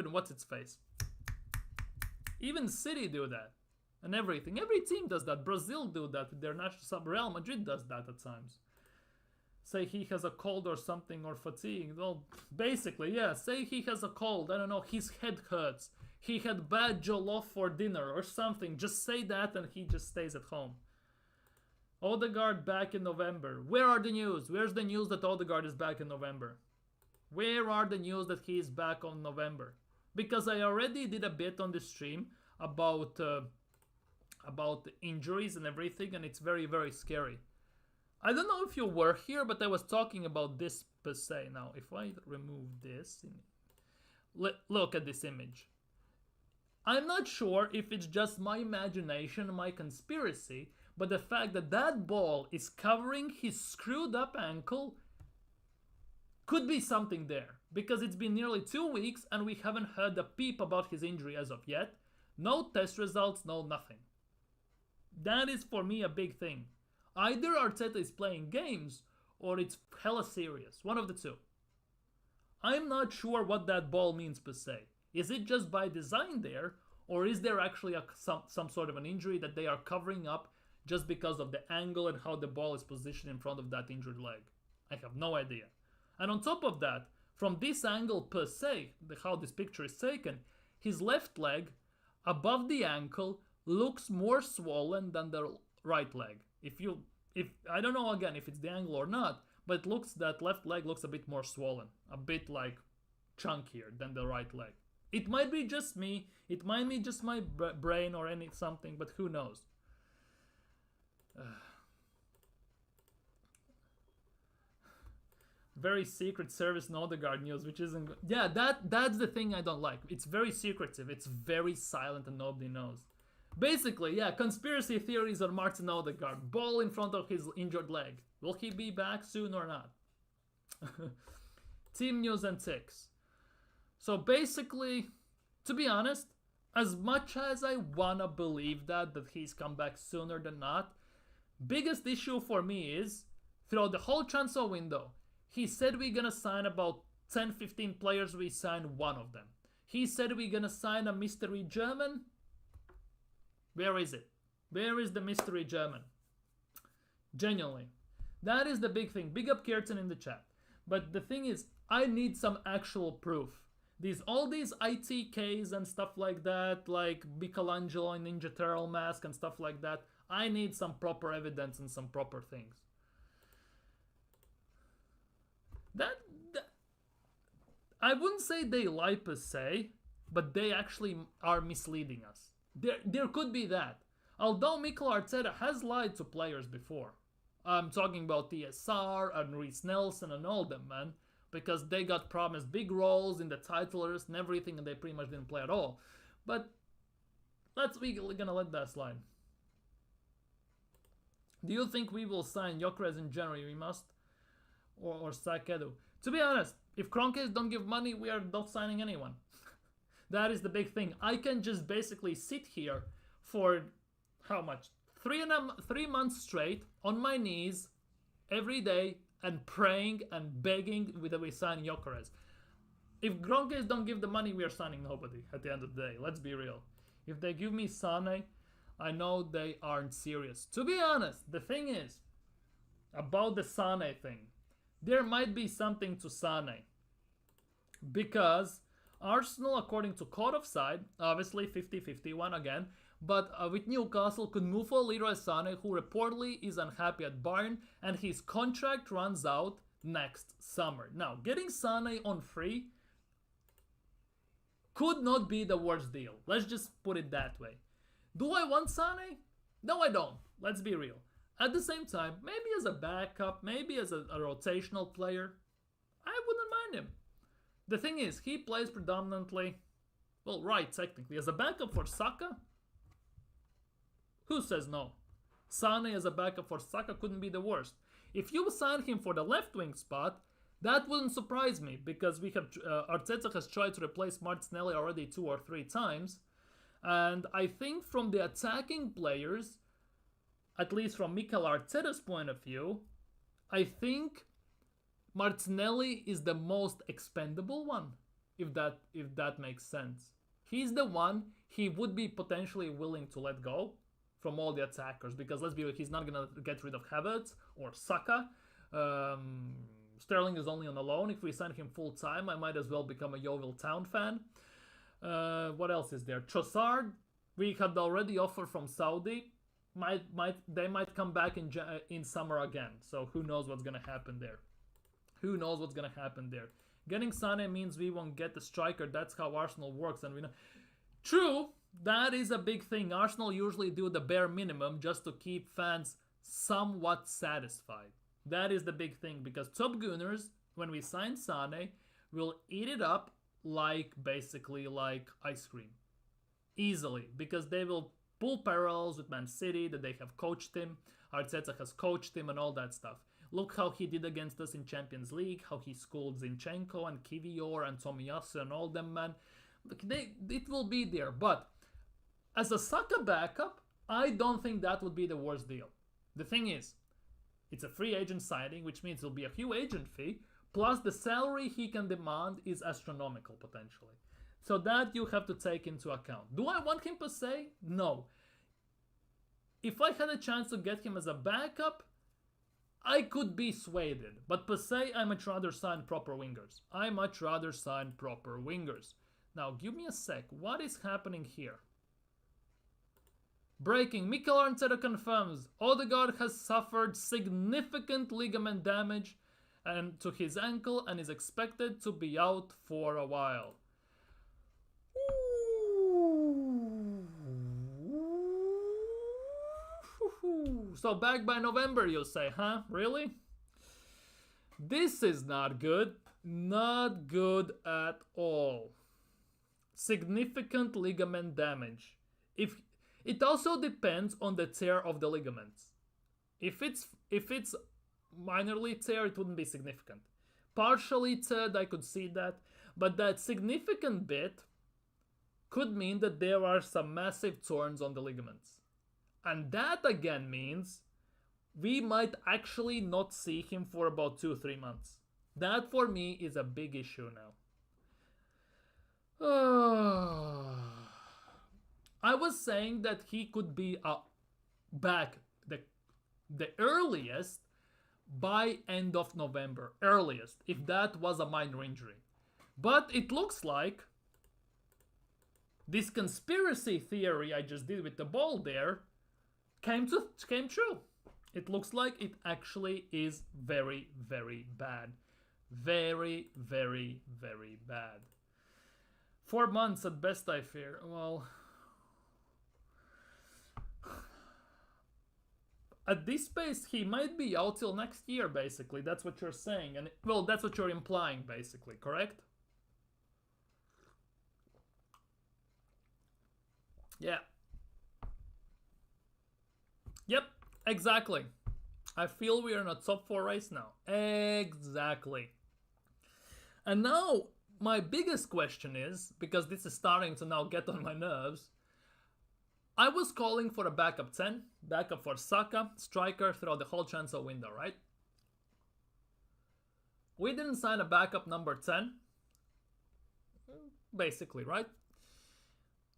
what's its face? Even City do that. And everything. Every team does that. Brazil do that with their national sub. Real Madrid does that at times. Say he has a cold or something or fatigue. Well, basically, yeah. Say he has a cold. I don't know. His head hurts. He had bad jollof for dinner or something. Just say that and he just stays at home. Odegaard back in November. Where are the news? Where's the news that Odegaard is back in November? Where are the news that he is back on November? Because I already did a bit on the stream about injuries and everything, and it's very, very scary. I don't know if you were here, but I was talking about this per se. Now, if I remove this, look at this image. I'm not sure if it's just my imagination, my conspiracy, but the fact that that ball is covering his screwed up ankle could be something there. Because it's been nearly 2 weeks and we haven't heard a peep about his injury as of yet. No test results, no nothing. That is for me a big thing. Either Arteta is playing games or it's hella serious. One of the two. I'm not sure what that ball means per se. Is it just by design there, or is there actually some sort of an injury that they are covering up just because of the angle and how the ball is positioned in front of that injured leg? I have no idea. And on top of that, from this angle per se, how this picture is taken, his left leg above the ankle looks more swollen than the right leg. If I don't know again if it's the angle or not, but it looks that left leg looks a bit more swollen, a bit like chunkier than the right leg. It might be just me, it might be just my brain or something, but who knows? Very secret service and Odegaard news, which isn't good. Yeah, that's the thing I don't like. It's very secretive, it's very silent and nobody knows. Basically, yeah, conspiracy theories on Martin Odegaard. Ball in front of his injured leg. Will he be back soon or not? Team news and ticks. So basically, to be honest, as much as I wanna believe that he's come back sooner than not, biggest issue for me is, throughout the whole transfer window, he said we're gonna sign about 10-15 players, we signed one of them. He said we're gonna sign a mystery German. Where is it? Where is the mystery German? Genuinely. That is the big thing. Big up Kierton in the chat. But the thing is, I need some actual proof. All these ITKs and stuff like that, like Michelangelo and Ninja Turtle mask and stuff like that, I need some proper evidence and some proper things. That I wouldn't say they lie per se, but they actually are misleading us. There could be that. Although Mikel Arteta has lied to players before. I'm talking about TSR and Reece Nelson and all them, man. Because they got promised big roles in the titlers and everything and they pretty much didn't play at all. But we're gonna let that slide. Do you think we will sign Gyökeres in January? We must. Or sack Edu. To be honest, if Kroenkes don't give money, we are not signing anyone. That is the big thing. I can just basically sit here for how much? 3 months straight on my knees every day and praying and begging that we sign Gyökeres. If Kroenkes don't give the money, we are signing nobody at the end of the day. Let's be real. If they give me Sane, I know they aren't serious. To be honest, the thing is, about the Sane thing, there might be something to Sane. Because Arsenal, according to Code of Side, obviously 50-50, one again, but with Newcastle could move for Leroy Sane, who reportedly is unhappy at Bayern, and his contract runs out next summer. Now, getting Sane on free could not be the worst deal. Let's just put it that way. Do I want Sane? No, I don't. Let's be real. At the same time, maybe as a backup, maybe as a rotational player, I wouldn't mind him. The thing is, he plays predominantly, well, right, technically, as a backup for Saka. Who says no? Sane as a backup for Saka couldn't be the worst. If you sign him for the left wing spot, that wouldn't surprise me, because we have Arteta has tried to replace Martinelli already 2 or 3 times, and I think from the attacking players, at least from Mikel Arteta's point of view, I think Martinelli is the most expendable one, if that makes sense. He's the one he would be potentially willing to let go from all the attackers, because let's be real, he's not gonna get rid of Havertz or Saka. Sterling is only on a loan. If we sign him full time, I might as well become a Yeovil Town fan. What else is there? Trossard, we had already offer from Saudi. They might come back in summer again. So who knows what's gonna happen there? Who knows what's gonna happen there? Getting Sane means we won't get the striker. That's how Arsenal works, and we know. True, that is a big thing. Arsenal usually do the bare minimum just to keep fans somewhat satisfied. That is the big thing, because Top Gunners, when we sign Sane, will eat it up basically like ice cream. Easily, because they will pull parallels with Man City, that they have coached him, Arteta has coached him and all that stuff. Look how he did against us in Champions League, how he schooled Zinchenko and Kivior and Tomiyasu and all them, man. It will be there, but as a Saka backup, I don't think that would be the worst deal. The thing is, it's a free agent signing, which means it'll be a huge agent fee, plus the salary he can demand is astronomical potentially. So that you have to take into account. Do I want him per se? No. If I had a chance to get him as a backup, I could be swayed. But per se, I much rather sign proper wingers. Now, give me a sec. What is happening here? Breaking. Mikel Arteta confirms Odegaard has suffered significant ligament damage to his ankle and is expected to be out for a while. So back by November, you say, huh? Really? This is not good. Not good at all. Significant ligament damage. It also depends on the tear of the ligaments. If it's minorly tear, it wouldn't be significant. Partially teared, I could see that, but that significant bit could mean that there are some massive torns on the ligaments. And that again means we might actually not see him for about 2-3 months. That for me is a big issue now. I was saying that he could be back the earliest by end of November. Earliest, if that was a minor injury. But it looks like this conspiracy theory I just did with the ball there came true. It looks like it actually is very, very bad. Very, very, very bad. 4 months at best, I fear. Well, at this pace, he might be out till next year, basically. That's what you're saying. And well, that's what you're implying, basically, correct? Yeah. Yep, exactly. I feel we are in a top 4 race now. Exactly. And now my biggest question is, because this is starting to now get on my nerves, I was calling for a backup 10, backup for Saka, striker throughout the whole transfer window, right? We didn't sign a backup number 10, basically, right?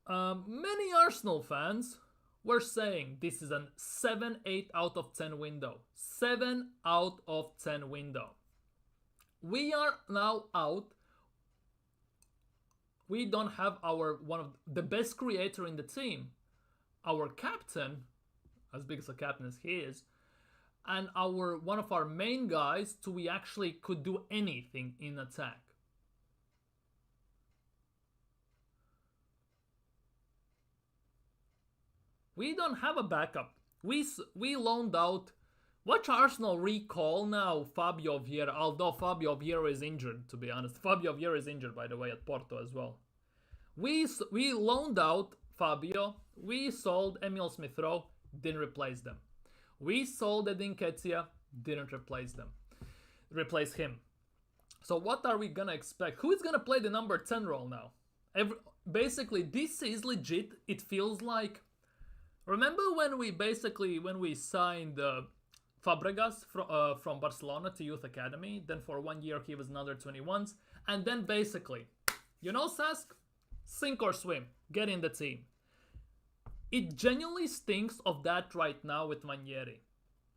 Many Arsenal fans were saying this is a 7, 8 out of 10 window. 7 out of 10 window. We are now out. We don't have our one of the best creator in the team. Our captain, as big as a captain as he is, and one of our main guys to we actually could do anything in attack. We don't have a backup. We loaned out. Watch Arsenal recall now Fabio Vieira, although Fabio Vieira is injured, to be honest. Fabio Vieira is injured, by the way, at Porto as well. We loaned out Fabio. We sold Emil Smith-Rowe, didn't replace them. We sold Edin Nketiah, didn't replace him. So what are we gonna expect? Who is gonna play the number 10 role now? Basically, this is legit. It feels like... Remember when we signed Fabregas from Barcelona to Youth Academy? Then for 1 year he was another 21s. And then basically, Sask? Sink or swim. Get in the team. It genuinely stinks of that right now with Ranieri.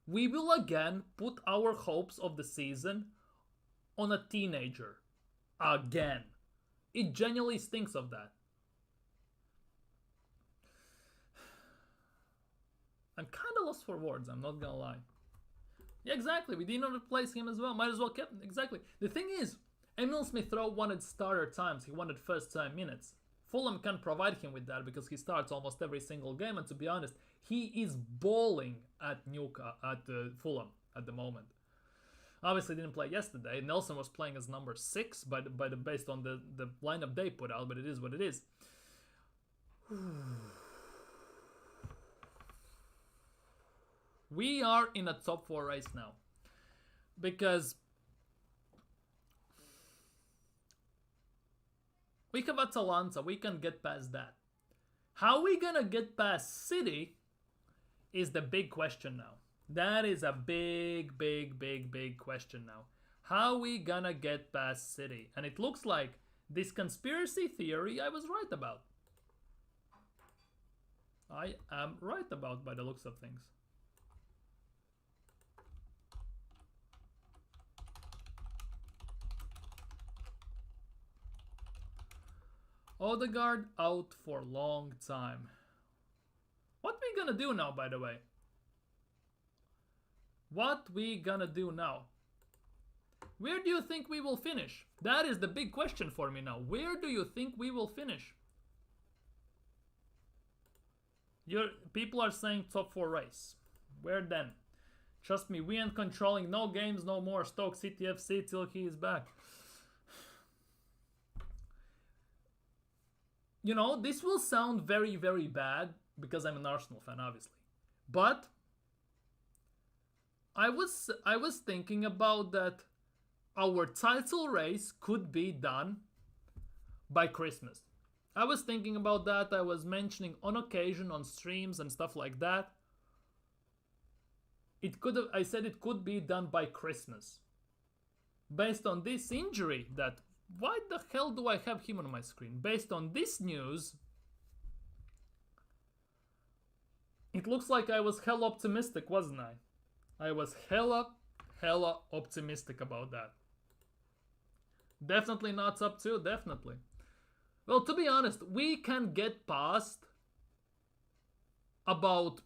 We will again put our hopes of the season on a teenager. Again. It genuinely stinks of that. I'm kind of lost for words, I'm not gonna lie. Yeah, exactly. We did not replace him as well. Might as well kept him. Exactly. The thing is, Emil Smith-Rowe wanted starter times. He wanted first time minutes. Fulham can provide him with that because he starts almost every single game. And to be honest, he is balling at Fulham at the moment. Obviously didn't play yesterday. Nelson was playing as number 6 based on the lineup they put out, but it is what it is. We are in a top 4 race now. Because we have Atalanta, we can get past that. How we gonna get past City is the big question now. That is a big question now. How we gonna get past City? And it looks like this conspiracy theory I was right about. I am right about by the looks of things. Odegaard out for long time. What we gonna do now, by the way? What we gonna do now? Where do you think we will finish? That is the big question for me now. Where do you think we will finish? People are saying top 4 race. Where then? Trust me, we ain't controlling no games no more. Stoke City FC till he is back. This will sound very bad because I'm an Arsenal fan, obviously. But I was thinking about that our title race could be done by Christmas. I was thinking about that. I was mentioning on occasion on streams and stuff like that. I said it could be done by Christmas. Based on this injury that... Why the hell do I have him on my screen? Based on this news, it looks like I was hella optimistic, wasn't I? I was hella optimistic about that. Definitely not top 2, definitely. Well, to be honest, we can get past about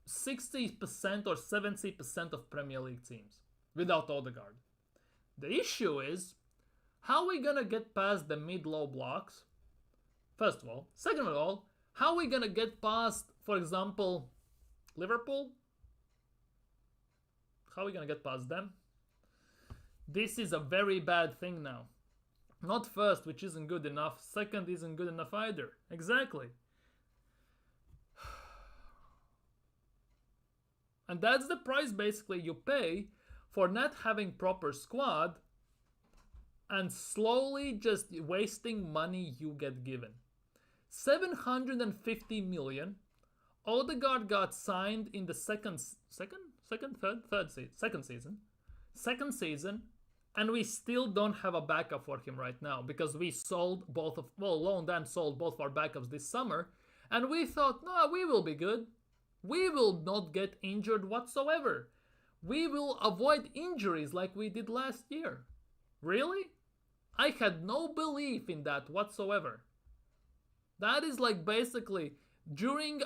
60% or 70% of Premier League teams without Odegaard. The issue is, how are we gonna get past the mid-low blocks? First of all. Second of all, how are we gonna get past, for example, Liverpool? How are we gonna get past them? This is a very bad thing now. Not first, which isn't good enough. Second isn't good enough either. Exactly. And that's the price basically you pay for not having proper squad and slowly just wasting money you get given. 750 million. Odegaard got signed in the second season, and we still don't have a backup for him right now because we loaned and sold both of our backups this summer, and we thought, no, we will be good. We will not get injured whatsoever. We will avoid injuries like we did last year. Really? I had no belief in that whatsoever. That is like basically during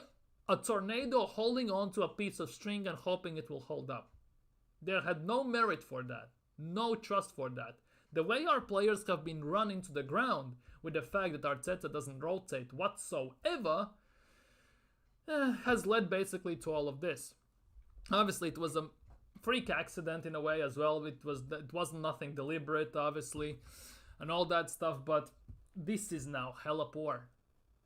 a tornado holding on to a piece of string and hoping it will hold up. There had no merit for that. No trust for that. The way our players have been run into the ground with the fact that Arteta doesn't rotate whatsoever has led basically to all of this. Obviously, it was a freak accident in a way as well. It wasn't nothing deliberate, obviously, and all that stuff, but this is now hella poor.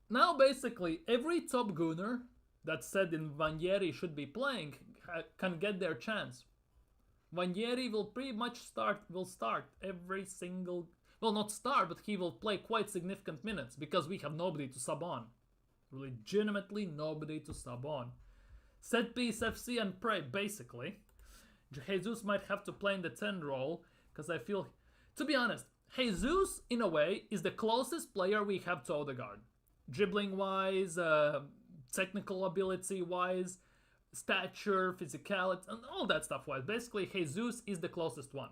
Now, basically, every top gooner that said in Ranieri should be playing can get their chance. Ranieri will pretty much start every single... Well, not start, but he will play quite significant minutes because we have nobody to sub on. Legitimately nobody to sub on. Set piece FC and pray, basically. Jesus might have to play in the 10 role because I feel... To be honest, Jesus, in a way, is the closest player we have to Odegaard. Dribbling-wise, technical ability-wise, stature, physicality, and all that stuff-wise. Basically, Jesus is the closest one.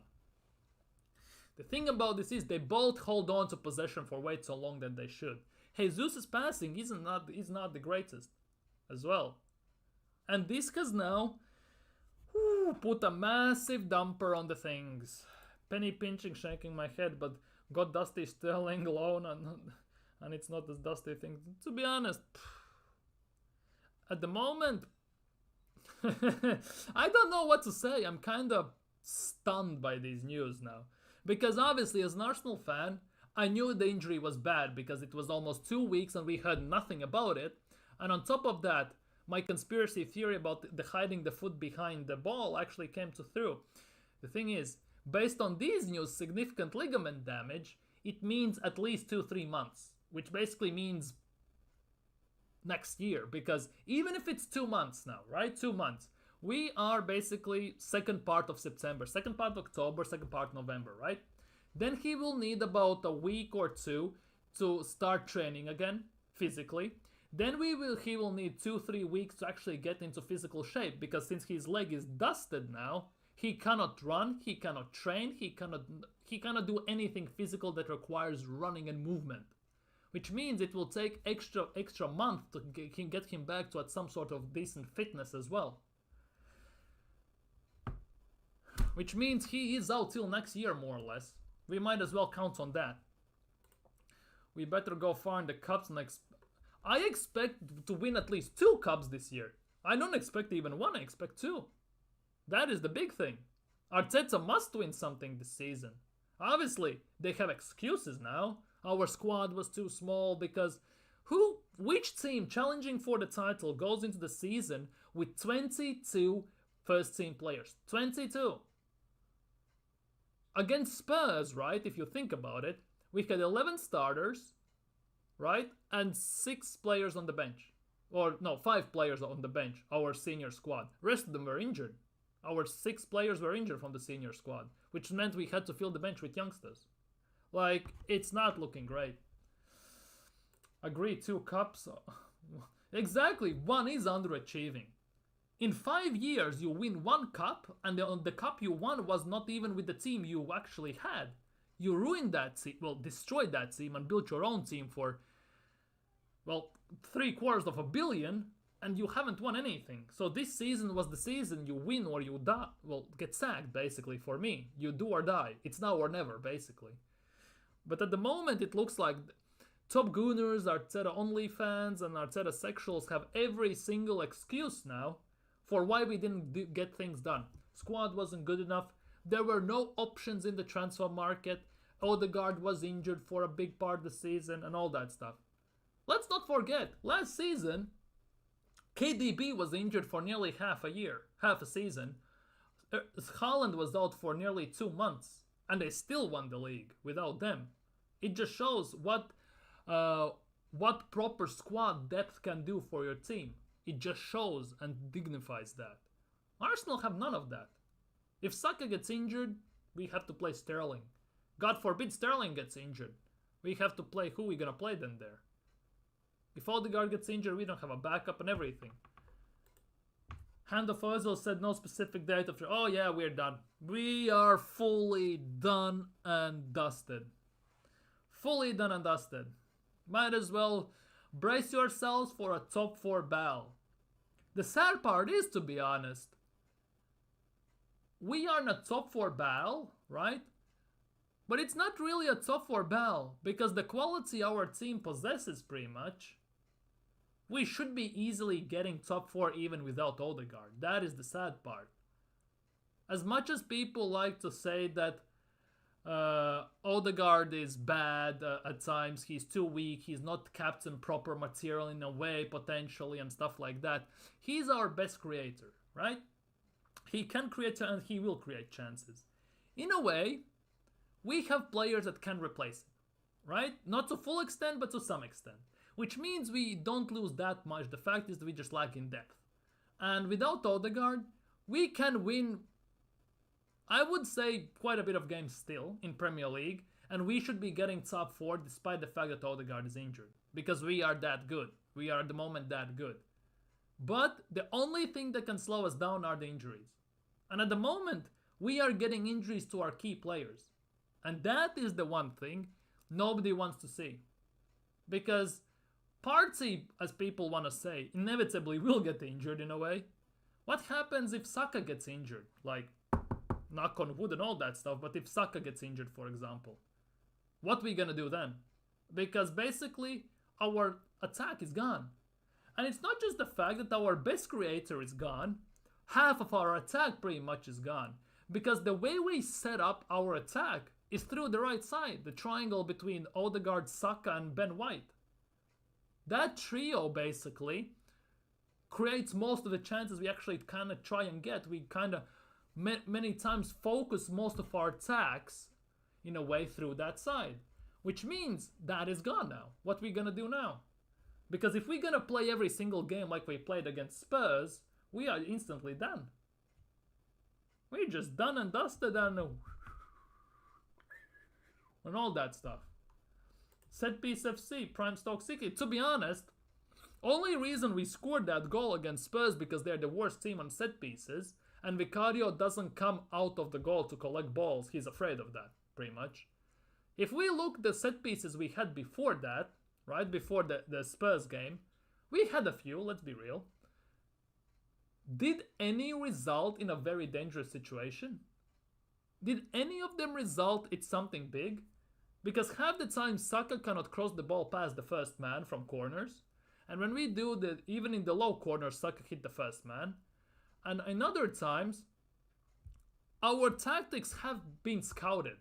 The thing about this is they both hold on to possession for way too long than they should. Jesus' passing is not the greatest as well. And this has now put a massive damper on the things. Penny pinching, shaking my head, but got Dusty Sterling loan and it's not as Dusty thing. To be honest, at the moment, I don't know what to say. I'm kind of stunned by these news now. Because obviously, as an Arsenal fan, I knew the injury was bad because it was almost 2 weeks and we heard nothing about it. And on top of that, my conspiracy theory about the hiding the foot behind the ball actually came through. The thing is, based on these news, significant ligament damage, it means at least 2-3 months, which basically means next year. Because even if it's 2 months now, right? 2 months. We are basically second part of September, second part of October, second part of November, right? Then he will need about a week or two to start training again, physically. Then he will need 2-3 weeks to actually get into physical shape, because since his leg is dusted now, he cannot run, he cannot train, he cannot do anything physical that requires running and movement. Which means it will take extra month to get him back to some sort of decent fitness as well. Which means he is out till next year, more or less. We might as well count on that. We better go far in the cups next. I expect to win at least 2 cups this year. I don't expect even 1, I expect 2. That is the big thing. Arteta must win something this season. Obviously, they have excuses now. Our squad was too small because which team challenging for the title goes into the season with 22 first team players? 22. Against Spurs, right, if you think about it, we had 11 starters, right, and 6 players on the bench. Or, no, 5 players on the bench, our senior squad. Rest of them were injured. Our 6 players were injured from the senior squad, which meant we had to fill the bench with youngsters. Like, it's not looking great. Agree, 2 cups. Exactly, 1 is underachieving. In 5 years, you win 1 cup, and the cup you won was not even with the team you actually had. You ruined that team, well, destroyed that team and built your own team for, well, $750 million, and you haven't won anything. So this season was the season you win or you die. Well, get sacked, basically, for me. You do or die. It's now or never, basically. But at the moment, it looks like top gooners, Arteta only fans, and Arteta sexuals have every single excuse now for why we didn't get things done. Squad wasn't good enough. There were no options in the transfer market. Odegaard was injured for a big part of the season and all that stuff. Let's not forget, last season, KDB was injured for nearly half a season. Haaland was out for nearly 2 months. and they still won the league without them. It just shows what proper squad depth can do for your team. It just shows and dignifies that. Arsenal have none of that. If Saka gets injured, we have to play Sterling. God forbid Sterling gets injured. We have to play who we gonna play then there. If Odegaard gets injured, we don't have a backup and everything. Hand of Ozil said no specific date of... Oh yeah, we're done. We are fully done and dusted. Fully done and dusted. Might as well brace yourselves for a top 4 battle. The sad part is, to be honest, we are in a top 4 battle, right? But it's not really a top 4 battle, because the quality our team possesses pretty much, we should be easily getting top 4 even without Odegaard. That is the sad part. As much as people like to say that Odegaard is bad at times, he's too weak, he's not captain proper material in a way, potentially, and stuff like that, he's our best creator, right? He can create and he will create chances. In a way, we have players that can replace him, right? Not to full extent, but to some extent. Which means we don't lose that much. The fact is that we just lack in depth. And without Odegaard, we can win, I would say, quite a bit of games still in Premier League. And we should be getting top 4 despite the fact that Odegaard is injured. Because we are that good. We are at the moment that good. But the only thing that can slow us down are the injuries. And at the moment, we are getting injuries to our key players. And that is the one thing nobody wants to see. Because Partey, as people want to say, inevitably will get injured in a way. What happens if Saka gets injured? Like, knock on wood and all that stuff, but if Saka gets injured, for example, what we gonna do then? Because basically, our attack is gone. And it's not just the fact that our best creator is gone, half of our attack pretty much is gone. Because the way we set up our attack is through the right side, the triangle between Odegaard, Saka, and Ben White. That trio basically creates most of the chances we actually kind of try and get. We kind of many times focus most of our attacks in a way through that side. Which means that is gone now. What we gonna do now? Because if we're gonna play every single game like we played against Spurs, we are instantly done. We're just done and dusted and all that stuff. Set piece FC, Prime Stoke City. To be honest, only reason we scored that goal against Spurs because they're the worst team on set pieces, and Vicario doesn't come out of the goal to collect balls. He's afraid of that, pretty much. If we look the set pieces we had before that, right, before the Spurs game, we had a few, let's be real. Did any result in a very dangerous situation? Did any of them result in something big? Because half the time Saka cannot cross the ball past the first man from corners. And when we do that, even in the low corners, Saka hit the first man. And in other times, our tactics have been scouted.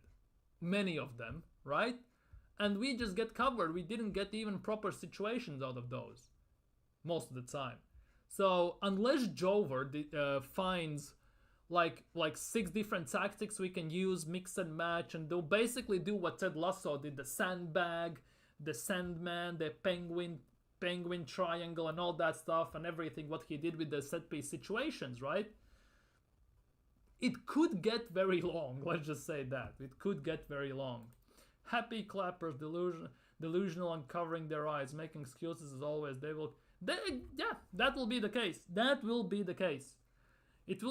Many of them, right? And we just get covered. We didn't get even proper situations out of those. Most of the time. So unless Jover finds like 6 different tactics we can use, mix and match, and they'll basically do what Ted Lasso did, the sandbag, the Sandman, the penguin triangle and all that stuff and everything, what he did with the set piece situations, right? It could get very long, let's just say that. It could get very long. Happy clappers, delusional, uncovering their eyes, making excuses as always. Yeah, that will be the case. That will be the case. It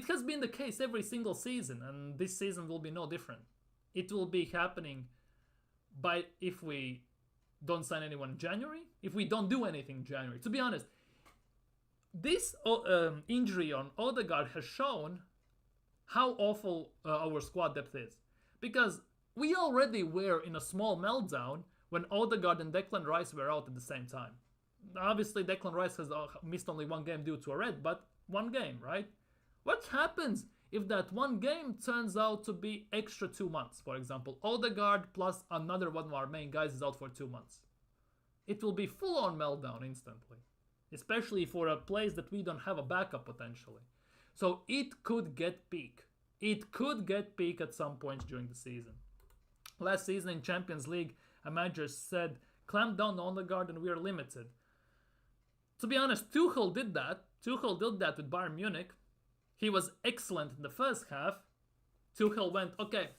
has been the case every single season, and this season will be no different. It will be happening if we don't sign anyone in January, if we don't do anything in January. To be honest, this injury on Odegaard has shown how awful our squad depth is. Because we already were in a small meltdown when Odegaard and Declan Rice were out at the same time. Obviously, Declan Rice has missed only one game due to a red, but one game, right? What happens if that one game turns out to be extra 2 months, for example? Odegaard plus another one of our main guys is out for 2 months. It will be full-on meltdown instantly. Especially for a place that we don't have a backup potentially. So it could get peak. it could get peak at some point during the season. Last season in Champions League, a manager said, clamp down on Odegaard and we are limited. To be honest, Tuchel did that. Tuchel did that with Bayern Munich. He was excellent in the first half. Tuchel went, okay,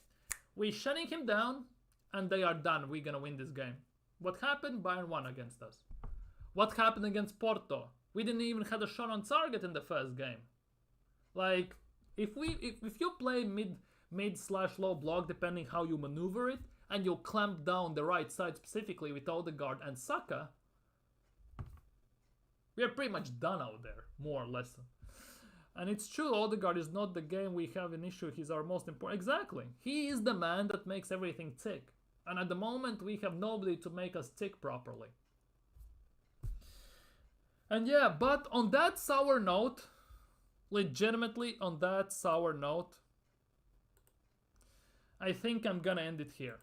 we're shutting him down and they are done. We're going to win this game. What happened? Bayern won against us. What happened against Porto? We didn't even have a shot on target in the first game. Like, if you play mid/low block, depending how you maneuver it, and you clamp down the right side specifically with Odegaard and Saka, we are pretty much done out there, more or less. And it's true, Odegaard is not the game we have an issue. He's our most important. Exactly. He is the man that makes everything tick. And at the moment, we have nobody to make us tick properly. And yeah, but on that sour note, legitimately on that sour note, I think I'm gonna end it here.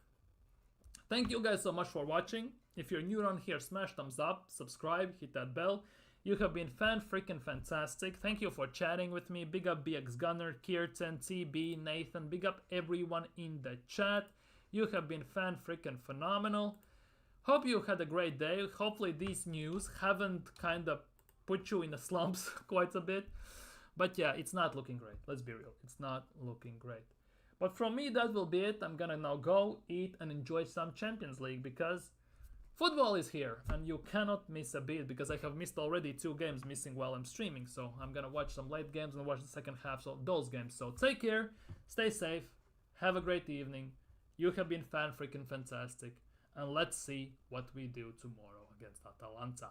Thank you guys so much for watching. If you're new around here, smash thumbs up, subscribe, hit that bell. You have been freaking fantastic. Thank you for chatting with me. Big up BX Gunner, Kirtan, TB, Nathan. Big up everyone in the chat. You have been freaking phenomenal. Hope you had a great day. Hopefully these news haven't kind of put you in the slumps quite a bit. But yeah, it's not looking great. Let's be real. It's not looking great. But from me, that will be it. I'm gonna now go, eat, and enjoy some Champions League because football is here and you cannot miss a beat because I have missed already 2 games missing while I'm streaming. So I'm gonna watch some late games and watch the second half of those games. So take care, stay safe, have a great evening. You have been freaking fantastic. And let's see what we do tomorrow against Atalanta.